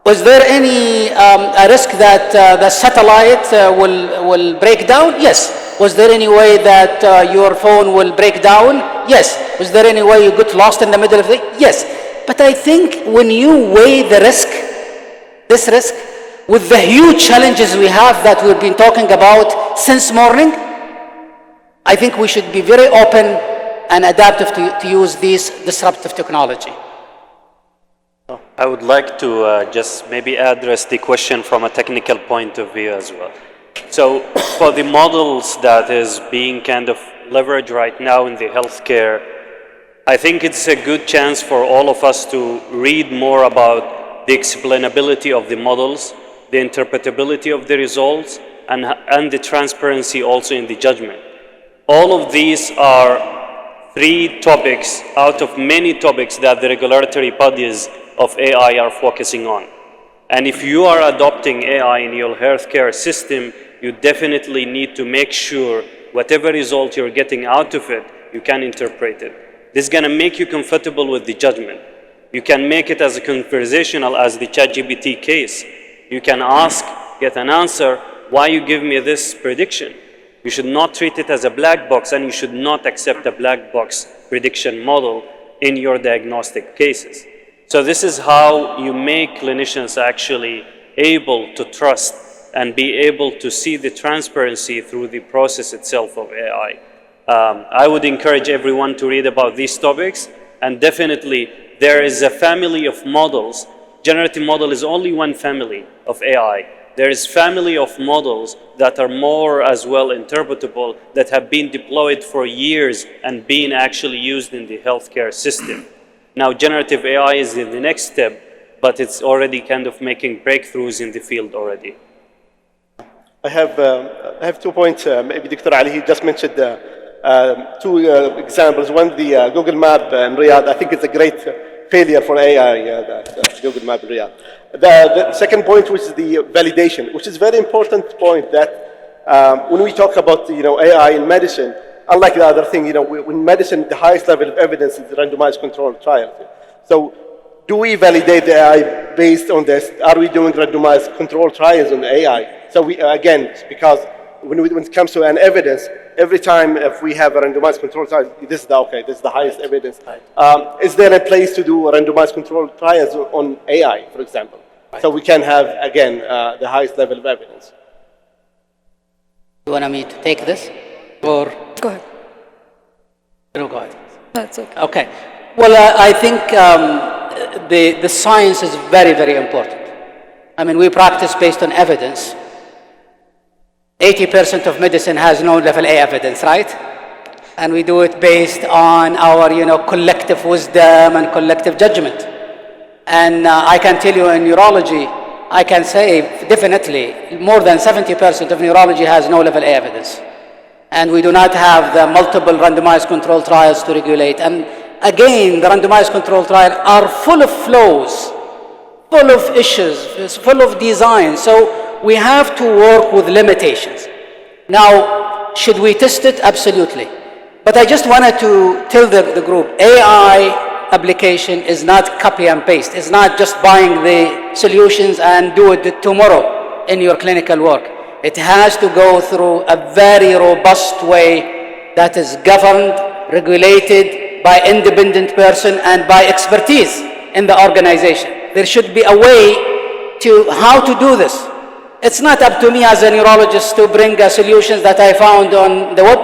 [SPEAKER 2] Was there any a risk that the satellite will break down? Yes. Was there any way that your phone will break down? Yes. Was there any way you got lost in the middle of the? Yes. But I think when you weigh the risk, this risk, with the huge challenges we have that we've been talking about since morning, I think we should be very open and adaptive to use this disruptive technology.
[SPEAKER 7] I would like to just maybe address the question from a technical point of view as well. So for the models that is being kind of leveraged right now in the healthcare, I think it's a good chance for all of us to read more about the explainability of the models, the interpretability of the results, and the transparency also in the judgment. All of these are 3 topics out of many topics that the regulatory bodies of AI are focusing on. And if you are adopting AI in your healthcare system, you definitely need to make sure whatever result you're getting out of it, you can interpret it. This is going to make you comfortable with the judgment. You can make it as conversational as the ChatGPT case. You can ask, get an answer, why you give me this prediction? You should not treat it as a black box, and you should not accept a black box prediction model in your diagnostic cases. So this is how you make clinicians actually able to trust and be able to see the transparency through the process itself of AI. I would encourage everyone to read about these topics, and definitely there is a family of models. Generative model is only one family of AI. There is family of models that are more as well interpretable, that have been deployed for years and being actually used in the healthcare system. Now, generative AI is in the next step, but it's already kind of making breakthroughs in the field already.
[SPEAKER 4] I have 2 points. Maybe Dr. Ali, he just mentioned two examples. One, the Google Map in Riyadh. I think it's a great failure for AI, that Google Map in Riyadh. The second point, which is the validation, which is a very important point, that when we talk about AI in medicine, unlike the other thing, in medicine, the highest level of evidence is the randomized controlled trial. So do we validate the AI based on this? Are we doing randomized controlled trials on AI? So again, because when it comes to an evidence, every time if we have a randomized controlled trial, this is the highest evidence. Is there a place to do randomized controlled trials on AI, for example? Right. So we can have, again, the highest level of evidence.
[SPEAKER 2] You want me to take this? Or?
[SPEAKER 6] Go ahead.
[SPEAKER 2] No, go ahead.
[SPEAKER 6] That's okay.
[SPEAKER 2] Okay. Well, I think the science is very, very important. I mean, we practice based on evidence. 80% of medicine has no level A evidence, right? And we do it based on our, collective wisdom and collective judgment. And I can tell you in neurology, I can say definitely more than 70% of neurology has no level A evidence. And we do not have the multiple randomized controlled trials to regulate. And again, the randomized controlled trials are full of flaws, full of issues, full of design. So we have to work with limitations. Now, should we test it? Absolutely. But I just wanted to tell the group, AI application is not copy and paste. It's not just buying the solutions and do it tomorrow in your clinical work. It has to go through a very robust way that is governed, regulated by independent person and by expertise in the organization. There should be a way to how to do this. It's not up to me as a neurologist to bring a solution that I found on the web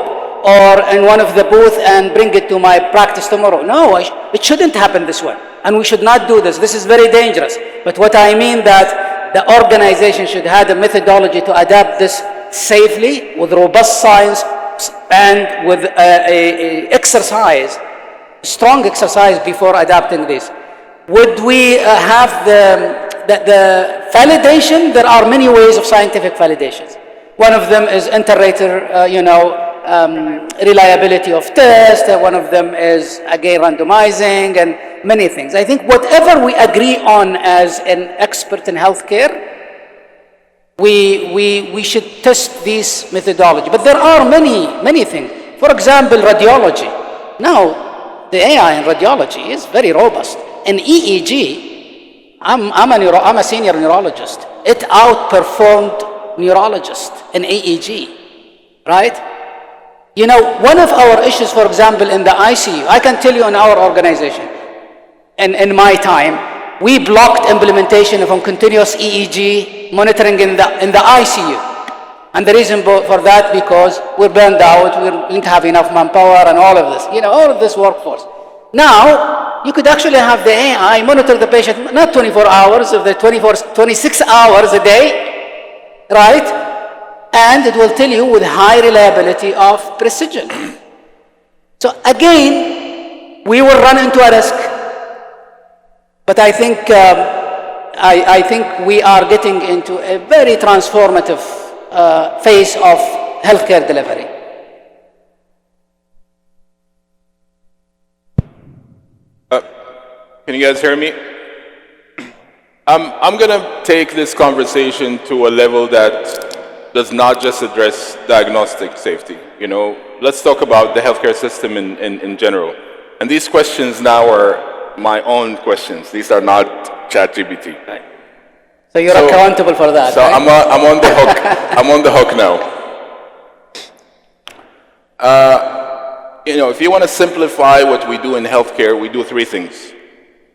[SPEAKER 2] or in one of the booths and bring it to my practice tomorrow. No, it shouldn't happen this way. And we should not do this. This is very dangerous. But what I mean that the organization should have the methodology to adapt this safely with robust science and with exercise, strong exercise before adapting this. Would we have the validation? There are many ways of scientific validations. One of them is inter-rater, reliability of test. One of them is, again, randomizing and many things. I think whatever we agree on as an expert in healthcare, we should test this methodology. But there are many things. For example, radiology. Now, the AI in radiology is very robust. In EEG, I'm a senior neurologist. It outperformed neurologists in EEG, right? One of our issues, for example, in the ICU, I can tell you in our organization, in my time, we blocked implementation of continuous EEG monitoring in the ICU. And the reason for that, because we're burned out, we didn't have enough manpower and all of this, all of this workforce. Now, you could actually have the AI monitor the patient, not 24 hours, of the 26 hours a day, right? And it will tell you with high reliability of precision. So again, we will run into a risk. But I think I think we are getting into a very transformative phase of healthcare delivery.
[SPEAKER 1] Can you guys hear me? I'm going to take this conversation to a level that does not just address diagnostic safety. Let's talk about the healthcare system in general. And these questions now are my own questions. These are not ChatGPT.
[SPEAKER 2] So you're accountable for that,
[SPEAKER 1] So
[SPEAKER 2] right?
[SPEAKER 1] I'm on the hook. I'm on the hook now. If you want to simplify what we do in healthcare, we do three things.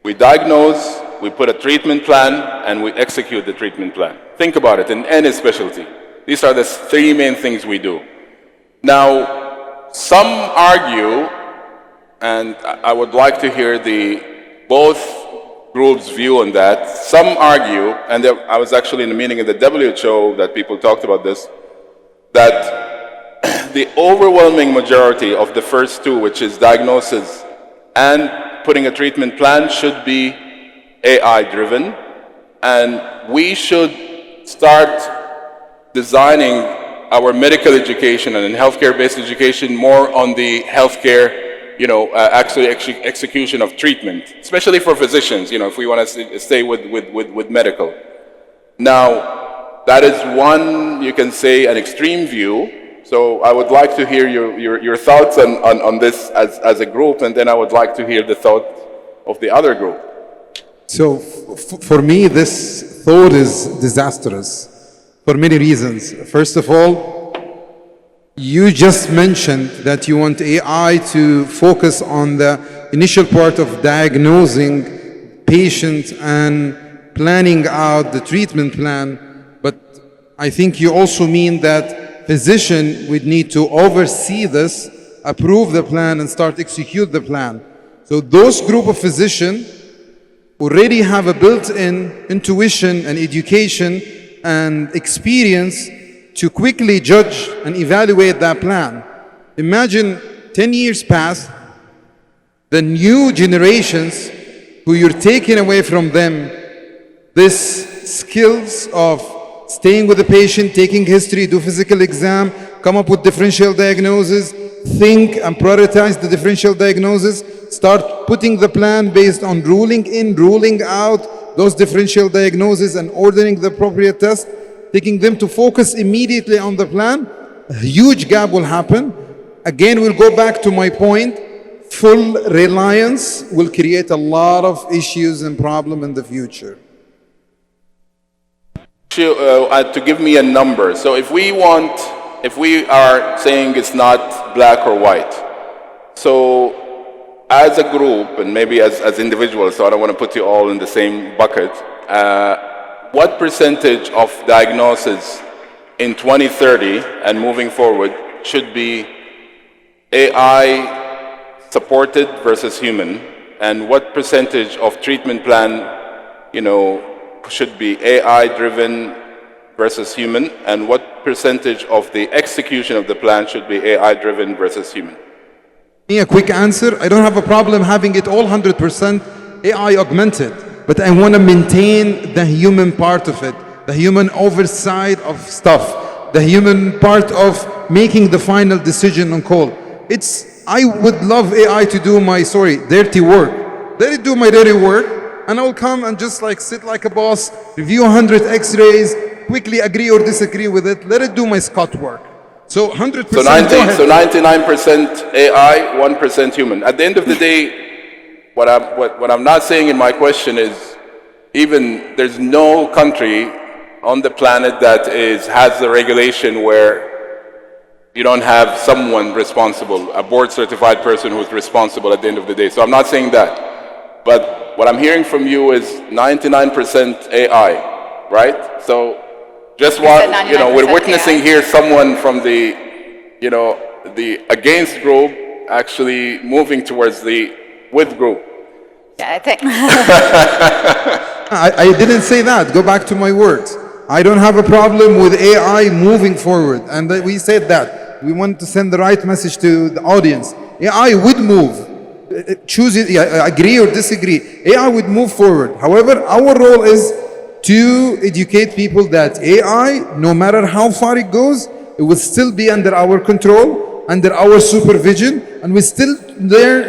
[SPEAKER 1] We diagnose, we put a treatment plan, and we execute the treatment plan. Think about it in any specialty. These are the three main things we do. Now, some argue, and I would like to hear both groups' view on that. Some argue, and I was actually in a meeting at the WHO that people talked about this, that the overwhelming majority of the first two, which is diagnosis and putting a treatment plan, should be AI-driven, and we should start designing our medical education and healthcare-based education more on the healthcare actually execution of treatment, especially for physicians, if we want to stay with medical. Now, that is one, you can say, an extreme view. So I would like to hear your thoughts on this as a group, and then I would like to hear the thought of the other group.
[SPEAKER 5] So for me, this thought is disastrous for many reasons. First of all, you just mentioned that you want AI to focus on the initial part of diagnosing patients and planning out the treatment plan, but I think you also mean that physician would need to oversee this, approve the plan, and start execute the plan. So those group of physicians already have a built-in intuition and education and experience to quickly judge and evaluate that plan. Imagine 10 years pass, the new generations who you're taking away from them this skills of staying with the patient, taking history, do physical exam, come up with differential diagnosis, think and prioritize the differential diagnosis, start putting the plan based on ruling in, ruling out those differential diagnoses and ordering the appropriate test, taking them to focus immediately on the plan. A huge gap will happen. Again, we'll go back to my point. Full reliance will create a lot of issues and problems in the future.
[SPEAKER 1] To give me a number, so if we are saying it's not black or white, so as a group and maybe as individuals, so I don't want to put you all in the same bucket, what percentage of diagnosis in 2030 and moving forward should be AI supported versus human, and what percentage of treatment plan, should be AI driven versus human, and what percentage of the execution of the plan should be AI driven versus human?
[SPEAKER 5] A quick answer, I don't have a problem having it all 100% AI augmented, but I want to maintain the human part of it, the human oversight of stuff, the human part of making the final decision on call. I would love AI to do my, dirty work. Let it do my dirty work, and I will come and just sit like a boss, review 100 x-rays, quickly agree or disagree with it, let it do my Scott work. So 100%.
[SPEAKER 1] So 99% AI, 1% human. At the end of the day, what I'm not saying in my question is, even there's no country on the planet that has the regulation where you don't have someone responsible, a board certified person who's responsible at the end of the day. So I'm not saying that. But what I'm hearing from you is 99% AI, right? So just while, we're witnessing AI here someone from the against group actually moving towards the with group.
[SPEAKER 3] Yeah, I think.
[SPEAKER 5] I didn't say that. Go back to my words. I don't have a problem with AI moving forward. And we said that. We want to send the right message to the audience. AI would move. Choose it, agree or disagree. AI would move forward. However, our role is to educate people that AI, no matter how far it goes, it will still be under our control, under our supervision, and we still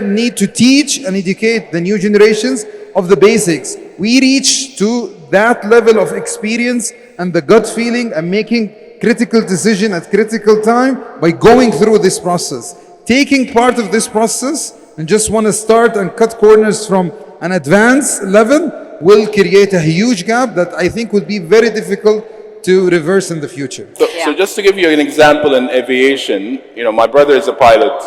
[SPEAKER 5] need to teach and educate the new generations of the basics. We reach to that level of experience and the gut feeling and making critical decision at critical time by going through this process. Taking part of this process and just want to start and cut corners from an advanced level will create a huge gap that I think would be very difficult to reverse in the future.
[SPEAKER 1] So just to give you an example in aviation, my brother is a pilot.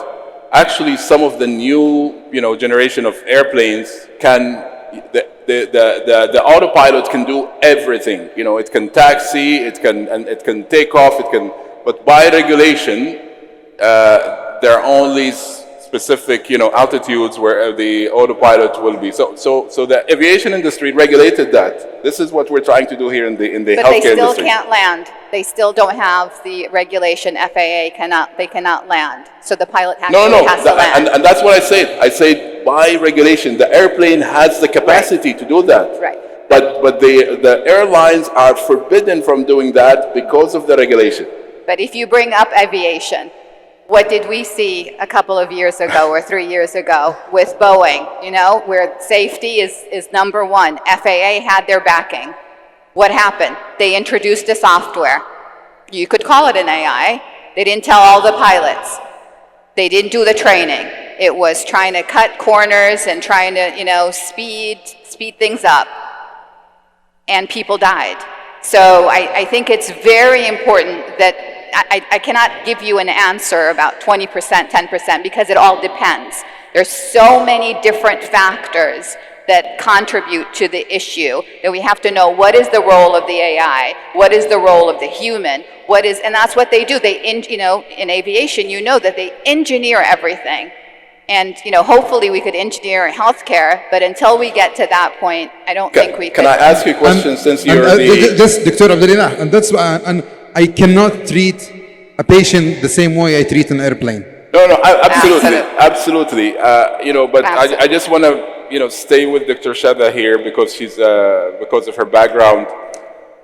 [SPEAKER 1] Actually, some of the new, generation of airplanes the autopilot can do everything. It can taxi, it can take off, but by regulation, there are only specific, altitudes where the autopilot will be. So the aviation industry regulated that. This is what we're trying to do here in the
[SPEAKER 3] But
[SPEAKER 1] healthcare
[SPEAKER 3] they still
[SPEAKER 1] industry.
[SPEAKER 3] can't land. They still don't have the regulation. FAA cannot land. So the pilot actually has to land.
[SPEAKER 1] And that's what I said. I said by regulation, the airplane has the capacity to do that.
[SPEAKER 3] Right.
[SPEAKER 1] But the airlines are forbidden from doing that because of the regulation.
[SPEAKER 3] But if you bring up aviation, what did we see a couple of years ago or 3 years ago with Boeing, where safety is number one. FAA had their backing. What happened? They introduced a software. You could call it an AI. They didn't tell all the pilots. They didn't do the training. It was trying to cut corners and trying to, speed things up. And people died. So I think it's very important that I cannot give you an answer about 20%, 10%, because it all depends. There's so many different factors that contribute to the issue that we have to know what is the role of the AI, what is the role of the human, and that's what they do. In aviation, that they engineer everything. And, hopefully we could engineer healthcare, but until we get to that point, I don't think we could.
[SPEAKER 1] Can I ask you a question since you're
[SPEAKER 5] Just, Dr. Abdullelah, and that's why, and I cannot treat a patient the same way I treat an airplane.
[SPEAKER 1] No, absolutely. But I just want to, stay with Dr. Shatha here because because of her background.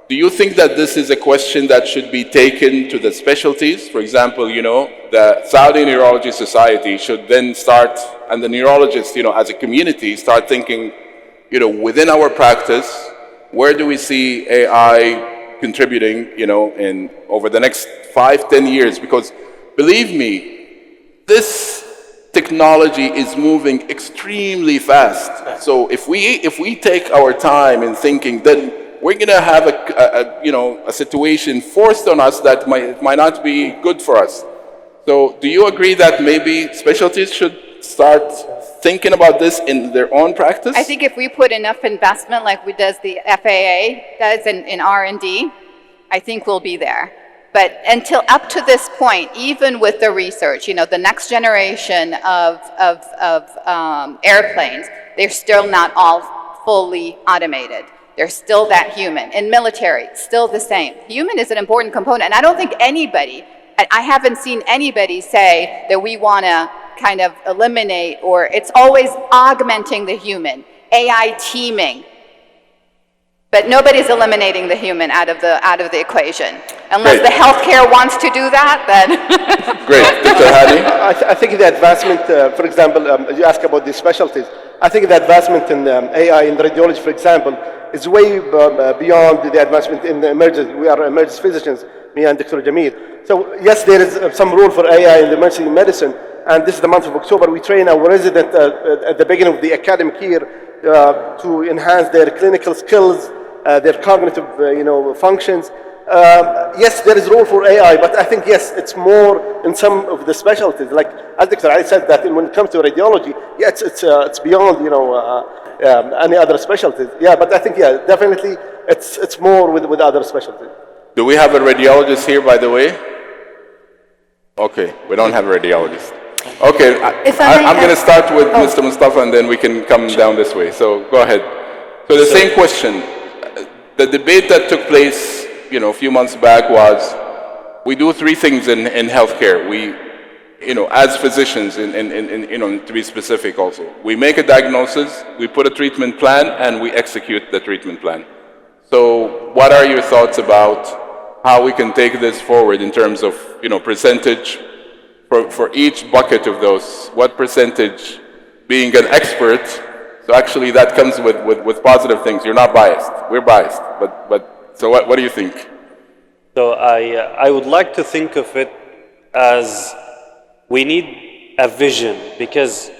[SPEAKER 1] Do you think that this is a question that should be taken to the specialties? For example, the Saudi Neurology Society should then start, and the neurologists, as a community, start thinking, within our practice, where do we see AI contributing, in over the next 5-10 years? Because believe me, this technology is moving extremely fast. So if we take our time in thinking, then we're going to have a situation forced on us that might not be good for us. So do you agree that maybe specialties should start thinking about this in their own practice?
[SPEAKER 3] I think if we put enough investment like we does the FAA does in R&D, I think we'll be there. But until up to this point, even with the research, the next generation of airplanes, they're still not all fully automated. They're still that human. In military, still the same. Human is an important component. And I don't think I haven't seen anybody say that we want to kind of eliminate, or it's always augmenting the human, AI teaming. But nobody's eliminating the human out of the equation. Unless the healthcare wants to do that, then.
[SPEAKER 1] Great. Dr. Hani?
[SPEAKER 4] I think the advancement, for example, you ask about the specialties. I think the advancement in AI in radiology, for example, is way beyond the advancement in the emergency. We are emergency physicians, me and Dr. Jameel. So yes, there is some role for AI in the emergency medicine, and this is the month of October. We train our resident at the beginning of the academic year to enhance their clinical skills, their cognitive, functions. Yes, there is role for AI, but I think yes, it's more in some of the specialties. Like as Dr. Ali said, that when it comes to radiology, yeah, it's beyond any other specialties. Yeah, but I think definitely it's more with other specialties.
[SPEAKER 1] Do we have a radiologist here, by the way? Okay, we don't have a radiologist. Okay, I'm going to start with Mr. Mustafa, and then we can come down this way. So go ahead. So the same question. The debate that took place, a few months back was, we do three things in healthcare. We, as physicians, to be specific also, we make a diagnosis, we put a treatment plan, and we execute the treatment plan. So what are your thoughts about how we can take this forward in terms of, percentage for each bucket of those? What percentage being an expert? So actually that comes with positive things. You're not biased. We're biased. But so what do you think?
[SPEAKER 7] So I would like to think of it as we need a vision, because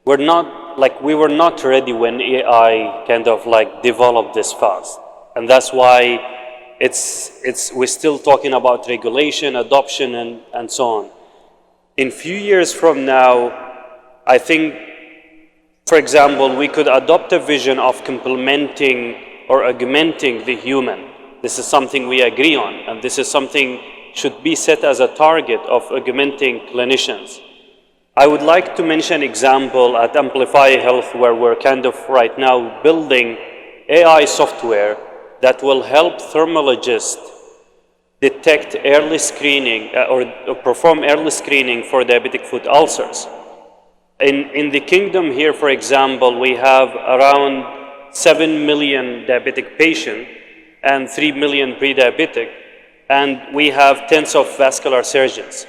[SPEAKER 7] we're not we were not ready when AI kind of like developed this fast. And that's why we're still talking about regulation, adoption, and so on. In few years from now, I think, for example, we could adopt a vision of complementing or augmenting the human. This is something we agree on, and this is something should be set as a target of augmenting clinicians. I would like to mention an example at Amplify Health where we're kind of right now building AI software that will help thermologists detect early screening or perform early screening for diabetic foot ulcers. In the kingdom here, for example, we have around 7 million diabetic patients and 3 million pre-diabetic, and we have tens of vascular surgeons.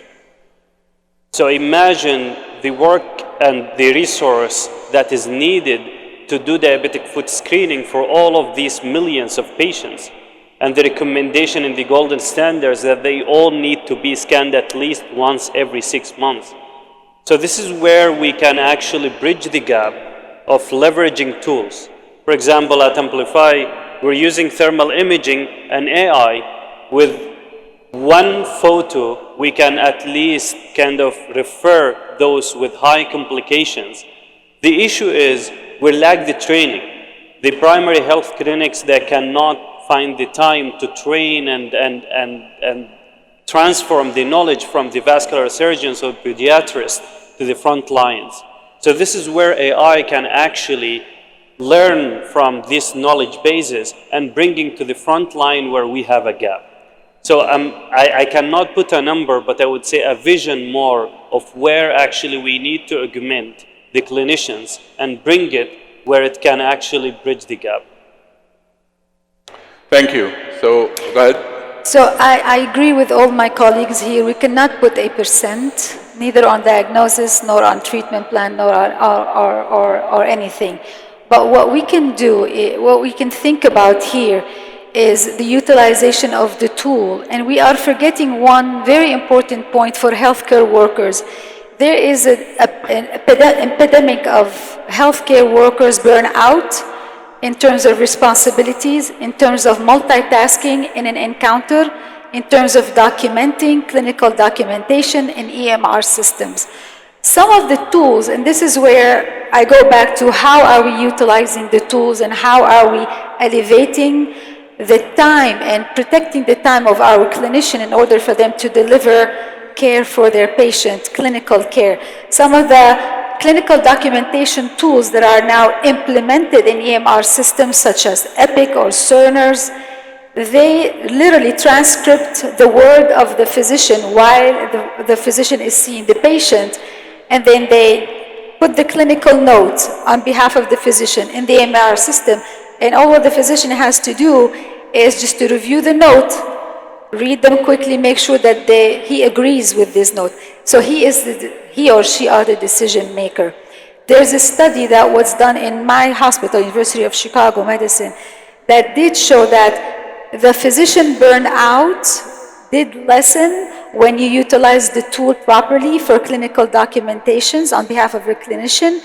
[SPEAKER 7] So imagine the work and the resource that is needed to do diabetic foot screening for all of these millions of patients, and the recommendation in the golden standards that they all need to be scanned at least once every 6 months. So this is where we can actually bridge the gap of leveraging tools. For example, at Amplify, we're using thermal imaging and AI. With one photo, we can at least kind of refer those with high complications. The issue is we lack the training. The primary health clinics, they cannot find the time to train and transform the knowledge from the vascular surgeons or pediatrists to the front lines. So this is where AI can actually learn from this knowledge bases and bringing to the front line where we have a gap. So I cannot put a number, but I would say a vision more of where actually we need to augment the clinicians and bring it where it can actually bridge the gap.
[SPEAKER 1] Thank you. So, go ahead.
[SPEAKER 6] So I agree with all my colleagues here. We cannot put a percent, neither on diagnosis, nor on treatment plan, nor or anything. But what we can do, what we can think about here is the utilization of the tool. And we are forgetting one very important point for healthcare workers. There is an epidemic of healthcare workers burnout in terms of responsibilities, in terms of multitasking in an encounter, in terms of documenting, clinical documentation in EMR systems. Some of the tools, and this is where I go back to how are we utilizing the tools and how are we elevating the time and protecting the time of our clinician in order for them to deliver care for their patient, clinical care. Some of the clinical documentation tools that are now implemented in EMR systems such as Epic or Cerner's, they literally transcript the word of the physician while the physician is seeing the patient, and then they put the clinical note on behalf of the physician in the EMR system, and all what the physician has to do is just to review the note, read them quickly, make sure that he agrees with this note. So he or she are the decision maker. There's a study that was done in my hospital, University of Chicago Medicine, that did show that the physician burnout did lessen when you utilize the tool properly for clinical documentations on behalf of the clinician.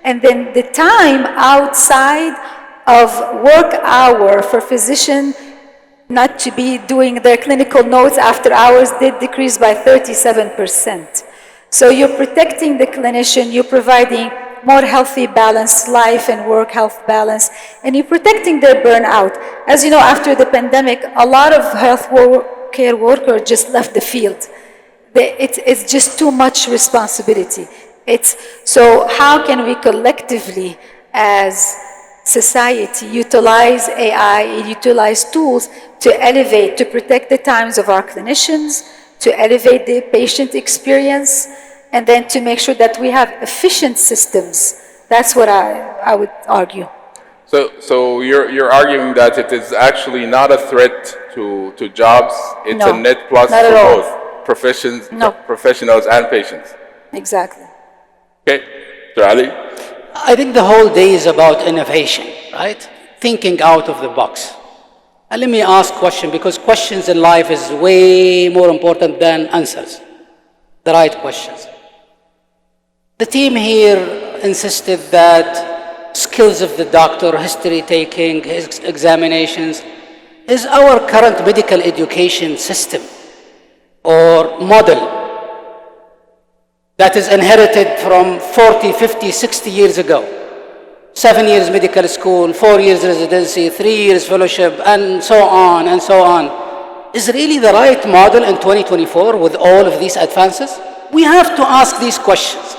[SPEAKER 6] And then the time outside of work hour for physician not to be doing their clinical notes after hours did decrease by 37%. So you're protecting the clinician, you're providing more healthy, balanced life and work health balance, and you're protecting their burnout. As you know, after the pandemic, a lot of care workers just left the field. It's just too much responsibility. So how can we collectively, as society, utilize AI, utilize tools to elevate, to protect the times of our clinicians, to elevate the patient experience, and then to make sure that we have efficient systems. That's what I would argue.
[SPEAKER 1] So you're arguing that it is actually not a threat to jobs, it's
[SPEAKER 6] No,
[SPEAKER 1] a net plus
[SPEAKER 6] not
[SPEAKER 1] for
[SPEAKER 6] at all.
[SPEAKER 1] both professions,
[SPEAKER 6] No.
[SPEAKER 1] professionals and patients.
[SPEAKER 6] Exactly.
[SPEAKER 1] Okay, Mr. Ali?
[SPEAKER 2] I think the whole day is about innovation, right? Thinking out of the box. And let me ask a question, because questions in life is way more important than answers. The right questions. The team here insisted that skills of the doctor, history taking, his examinations, is our current medical education system or model that is inherited from 40, 50, 60 years ago. 7 years medical school, 4 years residency, 3 years fellowship, and so on and so on, is really the right model in 2024 with all of these advances? We have to ask these questions.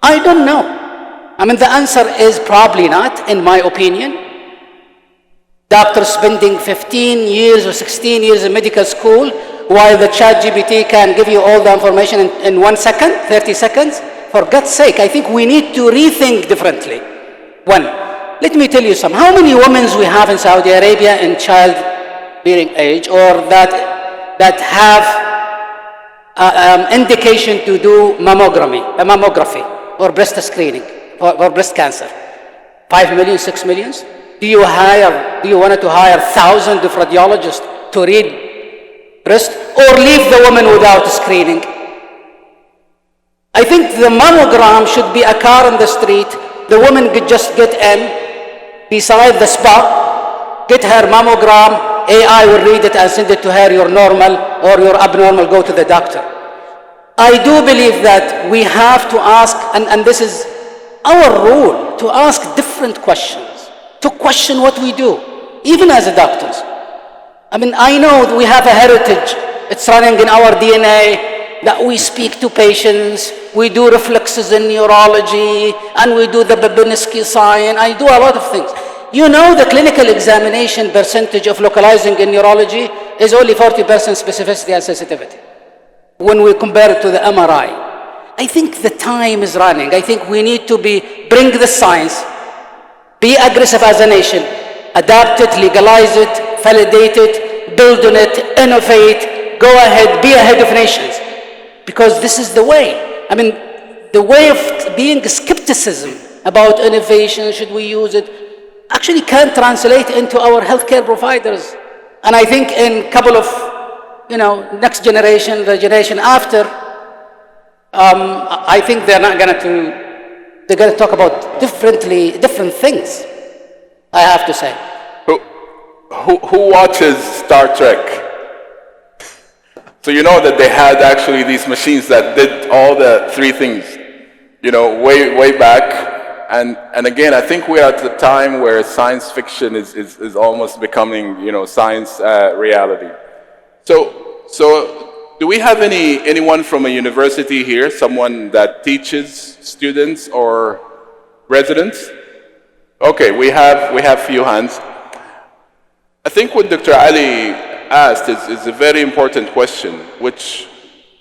[SPEAKER 2] I don't know. I mean, the answer is probably not, in my opinion. Doctors spending 15 years or 16 years in medical school, while the ChatGPT can give you all the information in 1 second, 30 seconds. For God's sake, I think we need to rethink differently. One, let me tell you some. How many women we have in Saudi Arabia in childbearing age, or that have indication to do mammography or breast screening for breast cancer? 5 million, 6 million? Do you want to hire thousands of radiologists to read breast, or leave the woman without screening? I think the mammogram should be a car on the street. The woman could just get in beside the spa, get her mammogram, AI will read it and send it to her, you're normal or you're abnormal, go to the doctor. I do believe that we have to ask, and this is our role, to ask different questions, to question what we do, even as doctors. I mean, I know we have a heritage, it's running in our DNA, that we speak to patients, we do reflexes in neurology, and we do the Babinski sign. I do a lot of things. You know, the clinical examination percentage of localizing in neurology is only 40% specificity and sensitivity when we compare it to the MRI. I think the time is running. I think we need to bring the science, be aggressive as a nation, adapt it, legalize it, validate it, build on it, innovate, go ahead, be ahead of nations. Because this is the way. I mean, the way of being skepticism about innovation, should we use it, actually can translate into our healthcare providers. And I think in a couple of, next generation, the generation after, I think they're going to talk about different things, I have to say.
[SPEAKER 1] Who watches Star Trek? So you know that they had actually these machines that did all the three things, way back. And again, I think we are at the time where science fiction is almost becoming, science reality. So do we have anyone from a university here, someone that teaches students or residents? Okay, we have few hands. I think what Dr. Ali asked is a very important question, which,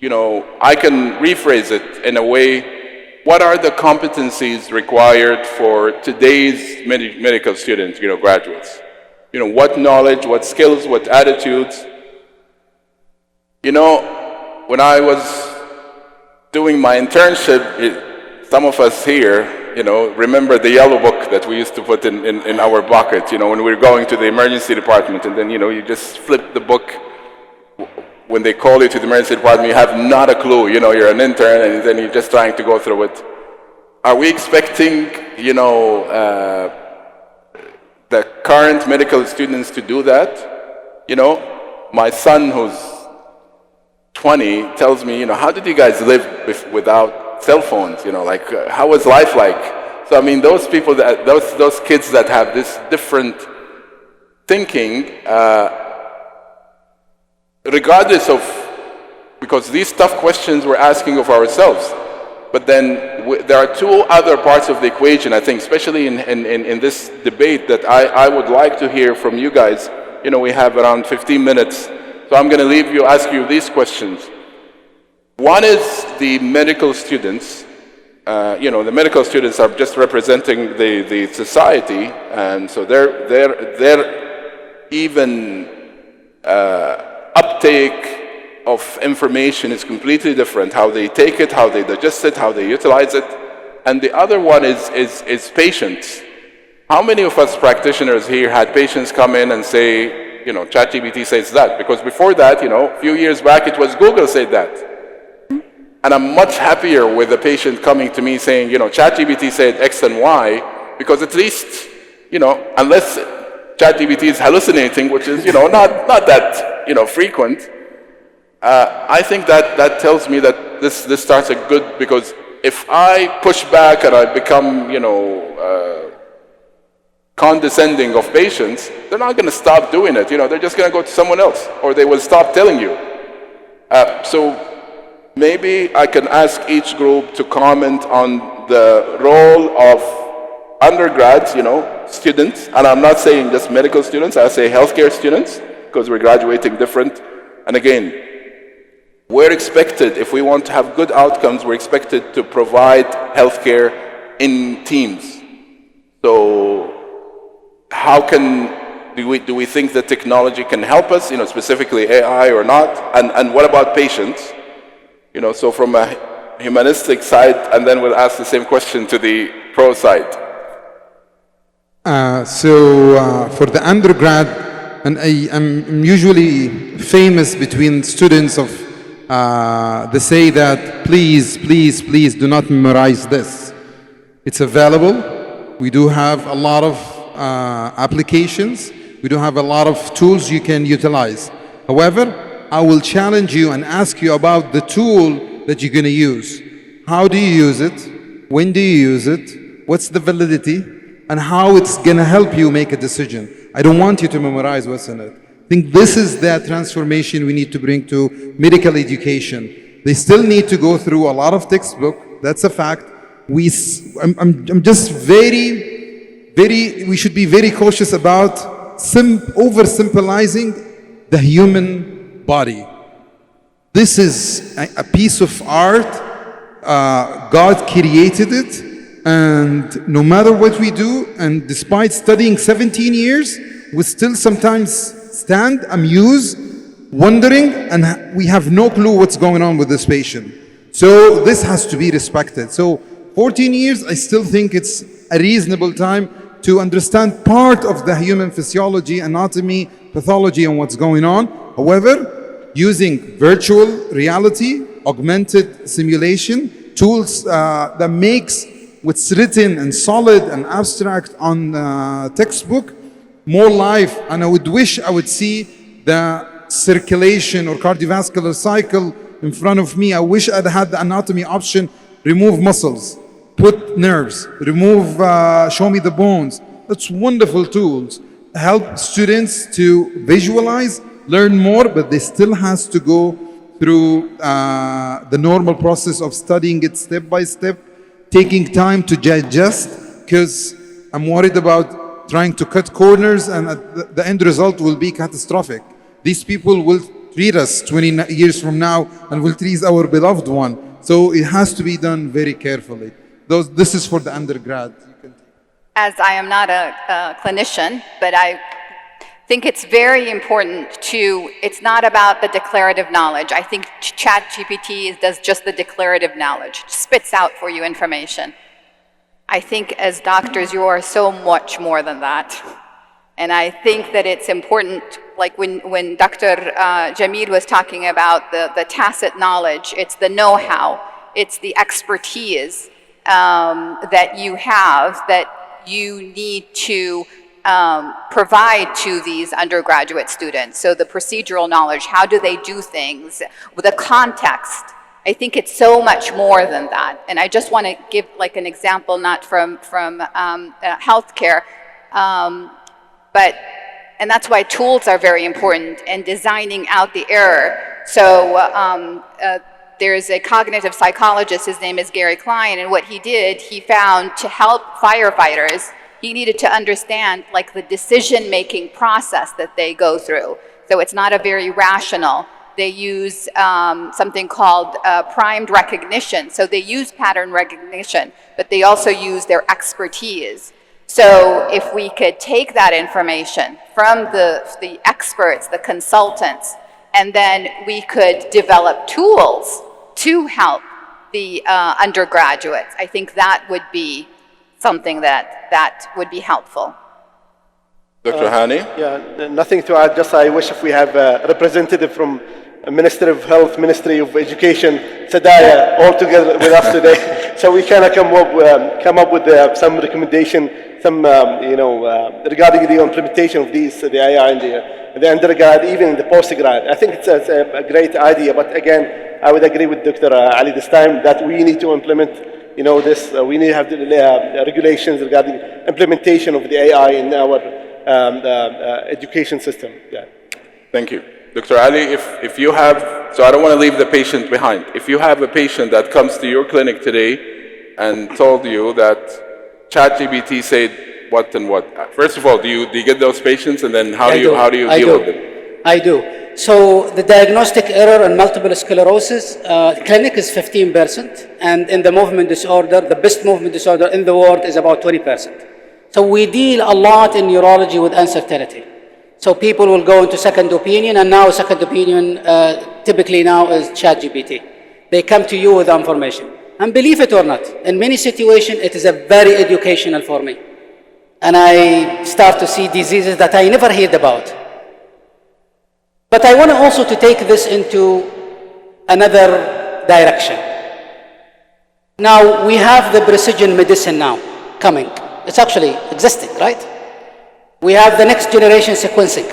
[SPEAKER 1] I can rephrase it in a way. What are the competencies required for today's medical students, graduates? What knowledge, what skills, what attitudes? When I was doing my internship, some of us here, remember the yellow book that we used to put in our pocket, when we were going to the emergency department, and then, you just flip the book. When they call you to the emergency department, you have not a clue, you're an intern, and then you're just trying to go through it. Are we expecting, the current medical students to do that? My son, who's 20, tells me, how did you guys live without cell phones? How was life like? So I mean, those people, those kids that have this different thinking, regardless of, because these tough questions we're asking of ourselves, but then there are two other parts of the equation, I think, especially in this debate, that I would like to hear from you guys. We have around 15 minutes, so I'm going to ask you these questions. One is the medical students. The medical students are just representing the society, and so they're even uptake of information is completely different. How they take it, how they digest it, how they utilize it. And the other one is patients. How many of us practitioners here had patients come in and say, ChatGPT says that? Because before that, a few years back, it was Google said that. And I'm much happier with a patient coming to me saying, ChatGPT said X and Y, because at least, unless ChatGPT is hallucinating, which is, not that, frequent, I think that tells me that this starts a good, because if I push back and I become, condescending of patients, they're not going to stop doing it. They're just going to go to someone else, or they will stop telling you. So maybe I can ask each group to comment on the role of undergrads, students, and I'm not saying just medical students, I say healthcare students, because we're graduating different. And again, we're expected, if we want to have good outcomes, we're expected to provide healthcare in teams. So how do we think that technology can help us, specifically AI or not? And what about patients? So from a humanistic side, and then we'll ask the same question to the pro side.
[SPEAKER 5] For the undergrad, and I'm usually famous between students of, they say that please do not memorize this. It's available. We do have a lot of applications. We do have a lot of tools you can utilize. However, I will challenge you and ask you about the tool that you're going to use. How do you use it? When do you use it? What's the validity? And how it's going to help you make a decision. I don't want you to memorize what's in it. I think this is the transformation we need to bring to medical education. They still need to go through a lot of textbook. That's a fact. I'm just we should be very cautious about oversimplifying the human body. This is a piece of art. God created it, and no matter what we do, and despite studying 17 years, we still sometimes stand amused, wondering, and we have no clue what's going on with this patient. So this has to be respected. So 14 years, I still think it's a reasonable time to understand part of the human physiology, anatomy, pathology, and what's going on. However, using virtual reality, augmented simulation, tools that makes what's written and solid and abstract on textbook more life. And I would wish I would see the circulation or cardiovascular cycle in front of me. I wish I'd had the anatomy option, remove muscles, put nerves, remove, show me the bones. That's wonderful tools. Help students to visualize, learn more, but they still has to go through the normal process of studying it step by step, taking time to digest, because I'm worried about trying to cut corners and the end result will be catastrophic. These people will treat us 20 years from now and will treat our beloved one. So it has to be done very carefully. This is for the undergrad.
[SPEAKER 3] As I am not a clinician, but I think it's very important it's not about the declarative knowledge. I think ChatGPT does just the declarative knowledge, spits out for you information. I think as doctors, you are so much more than that. And I think that it's important, like when Dr. Jameel was talking about the tacit knowledge, it's the know-how, it's the expertise that you have that you need to provide to these undergraduate students. So the procedural knowledge, how do they do things, the context. I think it's so much more than that. And I just want to give like an example, not from healthcare, and that's why tools are very important and designing out the error. So there's a cognitive psychologist, his name is Gary Klein, and what he did, he found to help firefighters, he needed to understand like the decision-making process that they go through. So it's not a very rational. They use something called primed recognition. So they use pattern recognition, but they also use their expertise. So if we could take that information from the experts, the consultants, and then we could develop tools to help the undergraduates, I think that would be something that would be helpful.
[SPEAKER 1] Dr. Hani?
[SPEAKER 4] Yeah, nothing to add, just I wish if we have a representative from Minister of Health, Ministry of Education, Sadaya, all together with us today. So we kind of come up with some recommendation, regarding the implementation of the AI in the undergrad, even in the postgrad. I think it's a great idea, but again, I would agree with Dr. Ali this time that we need to implement, this. We need to have the regulations regarding implementation of the AI in our education system. Yeah.
[SPEAKER 1] Thank you. Dr. Ali, if you have, so I don't want to leave the patient behind. If you have a patient that comes to your clinic today and told you that ChatGPT said what and what, first of all, do you get those patients, and then how do you deal with them?
[SPEAKER 2] I do. So the diagnostic error in multiple sclerosis clinic is 15%, and in the movement disorder, the best movement disorder in the world is about 20%. So we deal a lot in neurology with uncertainty. So people will go into second opinion, and now second opinion typically now is ChatGPT. They come to you with information. And believe it or not, in many situations, it is a very educational for me. And I start to see diseases that I never heard about. But I want also to take this into another direction. Now, we have the precision medicine now coming. It's actually existing, right? We have the next generation sequencing.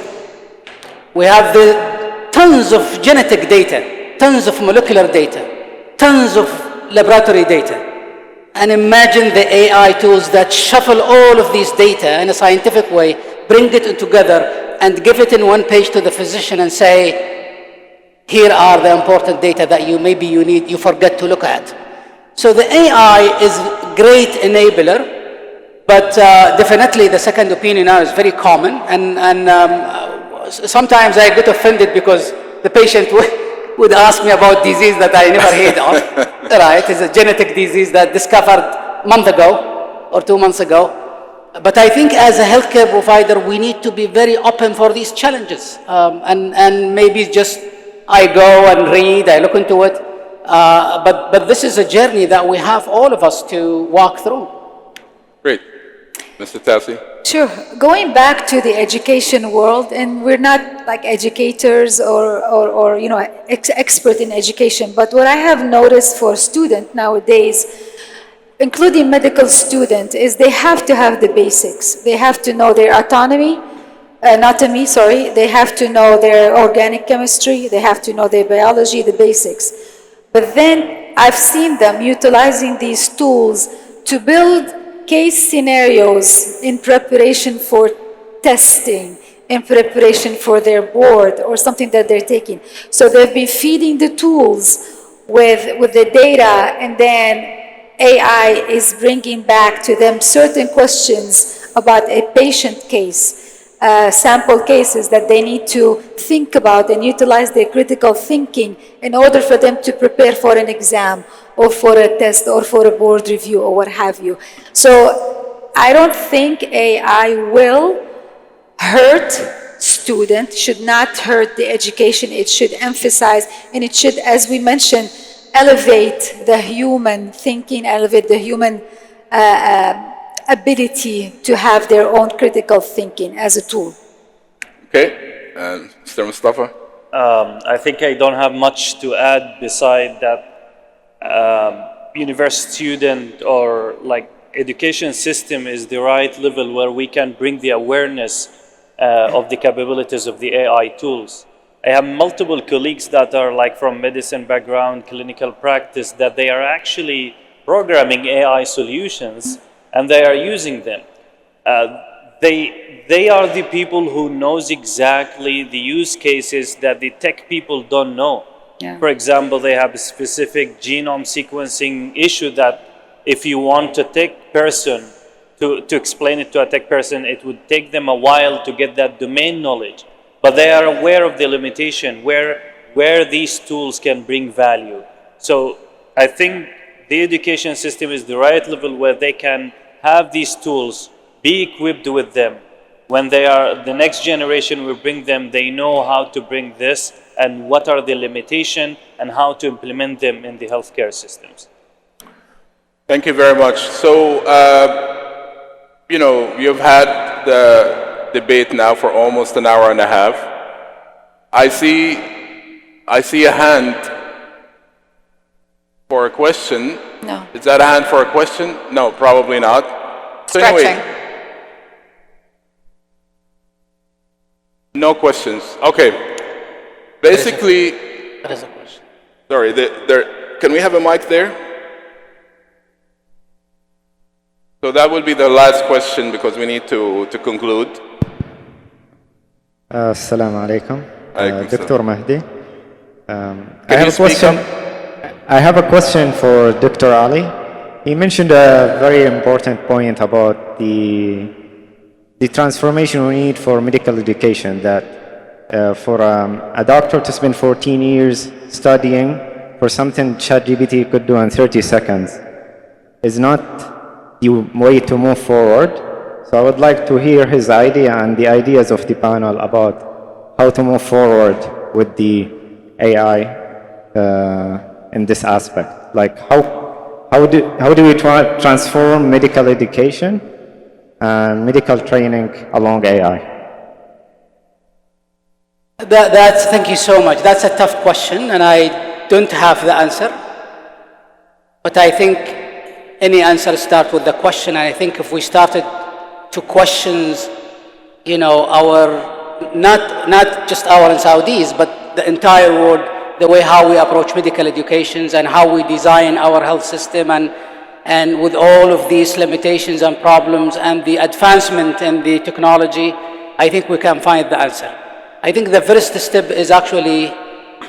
[SPEAKER 2] We have the tons of genetic data, tons of molecular data, tons of laboratory data. And imagine the AI tools that shuffle all of these data in a scientific way, bring it together, and give it in one page to the physician and say, here are the important data that you forget to look at. So the AI is a great enabler, but definitely the second opinion now is very common, and sometimes I get offended because the patient would ask me about disease that I never heard of. Right, it's a genetic disease that discovered a month ago or 2 months ago. But I think as a healthcare provider, we need to be very open for these challenges. And maybe just I go and read, I look into it. But this is a journey that we have all of us to walk through. Great.
[SPEAKER 1] Mr. Atassi?
[SPEAKER 6] Sure. Going back to the education world, and we're not like educators or expert in education, but what I have noticed for students nowadays, including medical students, is they have to have the basics. They have to know their anatomy, they have to know their organic chemistry, they have to know their biology, the basics. But then I've seen them utilizing these tools to build case scenarios in preparation for testing, in preparation for their board or something that they're taking. So they've been feeding the tools with the data, and then AI is bringing back to them certain questions about a patient case, sample cases that they need to think about and utilize their critical thinking in order for them to prepare for an exam or for a test or for a board review or what have you. So I don't think AI will hurt students, should not hurt the education. It should emphasize, and it should, as we mentioned, elevate the human thinking, elevate the human ability to have their own critical thinking as a tool.
[SPEAKER 1] Okay, Mr. Mustafa?
[SPEAKER 7] I think I don't have much to add beside that university student or like education system is the right level where we can bring the awareness of the capabilities of the AI tools. I have multiple colleagues that are like from medicine background, clinical practice, that they are actually programming AI solutions and they are using them. They are the people who knows exactly the use cases that the tech people don't know. Yeah. For example, they have a specific genome sequencing issue that if you want a tech person to explain it to a tech person, it would take them a while to get that domain knowledge. But they are aware of the limitation where these tools can bring value. So I think the education system is the right level where they can have these tools, be equipped with them. When they are the next generation will bring them, they know how to bring this and what are the limitations and how to implement them in the healthcare systems.
[SPEAKER 1] Thank you very much. So, you've had the debate now for almost an hour and a half. I see I see a hand for a question.
[SPEAKER 6] No.
[SPEAKER 1] Is that a hand for a question? No, probably not. So
[SPEAKER 3] Stretching.
[SPEAKER 1] anyway, no questions. Okay. Basically,
[SPEAKER 2] That is a question.
[SPEAKER 1] sorry, can we have a mic there? So that will be the last question because we need to conclude.
[SPEAKER 10] Assalamu alaikum.
[SPEAKER 1] Alaikum
[SPEAKER 10] Dr. Mahdi.
[SPEAKER 1] Can you speak up?
[SPEAKER 10] I have a question for Dr. Ali. He mentioned a very important point about the transformation we need for medical education, that for a doctor to spend 14 years studying for something ChatGPT could do in 30 seconds is not the way to move forward. So I would like to hear his idea and the ideas of the panel about how to move forward with the AI in this aspect. Like how do we transform medical education and medical training along AI?
[SPEAKER 2] Thank you so much. That's a tough question, and I don't have the answer. But I think any answer starts with the question. And I think if we started to questions, not just our and Saudis, but the entire world, the way how we approach medical educations and how we design our health system, and with all of these limitations and problems and the advancement in the technology, I think we can find the answer. I think the first step is actually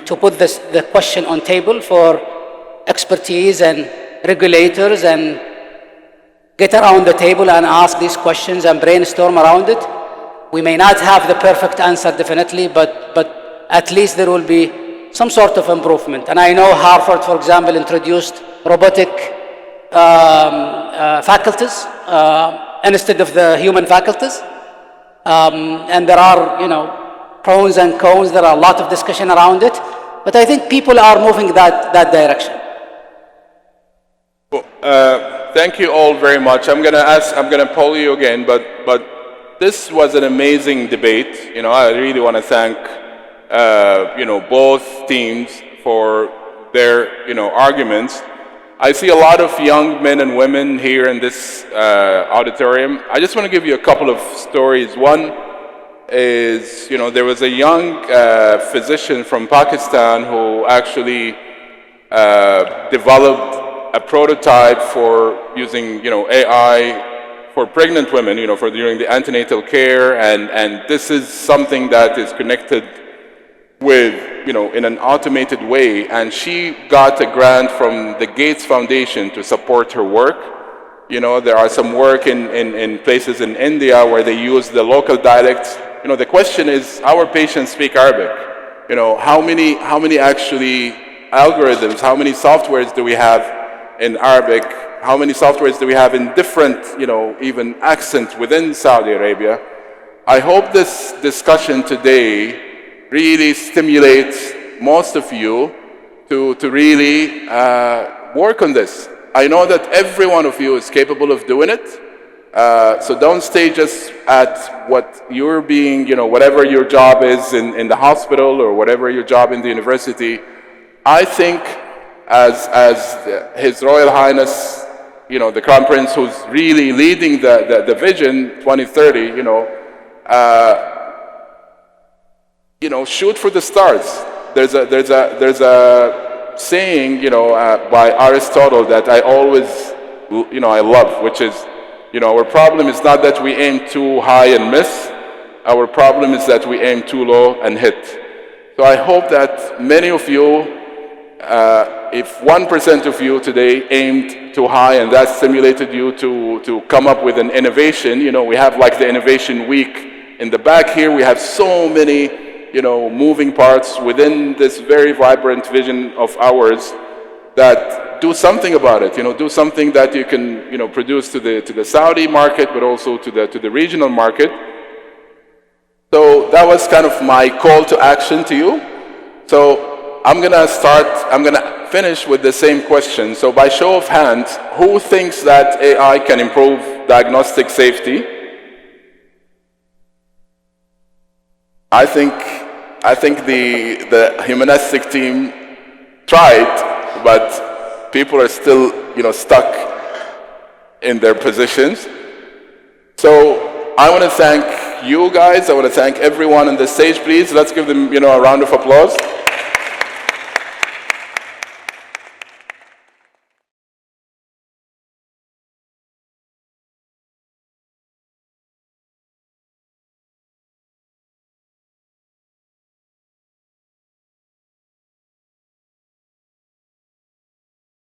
[SPEAKER 2] to put the question on table for expertise and regulators, and get around the table and ask these questions and brainstorm around it. We may not have the perfect answer, definitely, but at least there will be some sort of improvement. And I know Harvard, for example, introduced robotic faculties instead of the human faculties. And there are, pros and cons. There are a lot of discussion around it. But I think people are moving that direction.
[SPEAKER 1] Thank you all very much. I'm gonna poll you again, but this was an amazing debate. I really want to thank both teams for their arguments. I see a lot of young men and women here in this auditorium. I just want to give you a couple of stories. One is, there was a young physician from Pakistan who actually developed a prototype for using, AI for pregnant women, for during the antenatal care, and this is something that is connected with, in an automated way, and she got a grant from the Gates Foundation to support her work. There are some work in places in India where they use the local dialects. The question is, our patients speak Arabic. How many actually algorithms, how many softwares do we have in Arabic? How many softwares do we have in different, even accents within Saudi Arabia? I hope this discussion today really stimulates most of you to really work on this. I know that every one of you is capable of doing it. So don't stay just at what you're being, whatever your job is in the hospital or whatever your job in the university. I think as His Royal Highness, the Crown Prince, who's really leading the vision 2030, shoot for the stars. There's a saying, by Aristotle that I always, I love, which is, our problem is not that we aim too high and miss. Our problem is that we aim too low and hit. So I hope that many of you, if 1% of you today aimed too high and that stimulated you to come up with an innovation, we have like the Innovation Week in the back here. We have so many, moving parts within this very vibrant vision of ours that do something about it. Do something that you can, produce to the Saudi market, but also to the regional market. So that was kind of my call to action to you. So I'm gonna finish with the same question. So by show of hands, who thinks that AI can improve diagnostic safety? I think I think the humanistic team tried, but people are still, stuck in their positions. So I want to thank you guys. I want to thank everyone on the stage. Please, let's give them, a round of applause.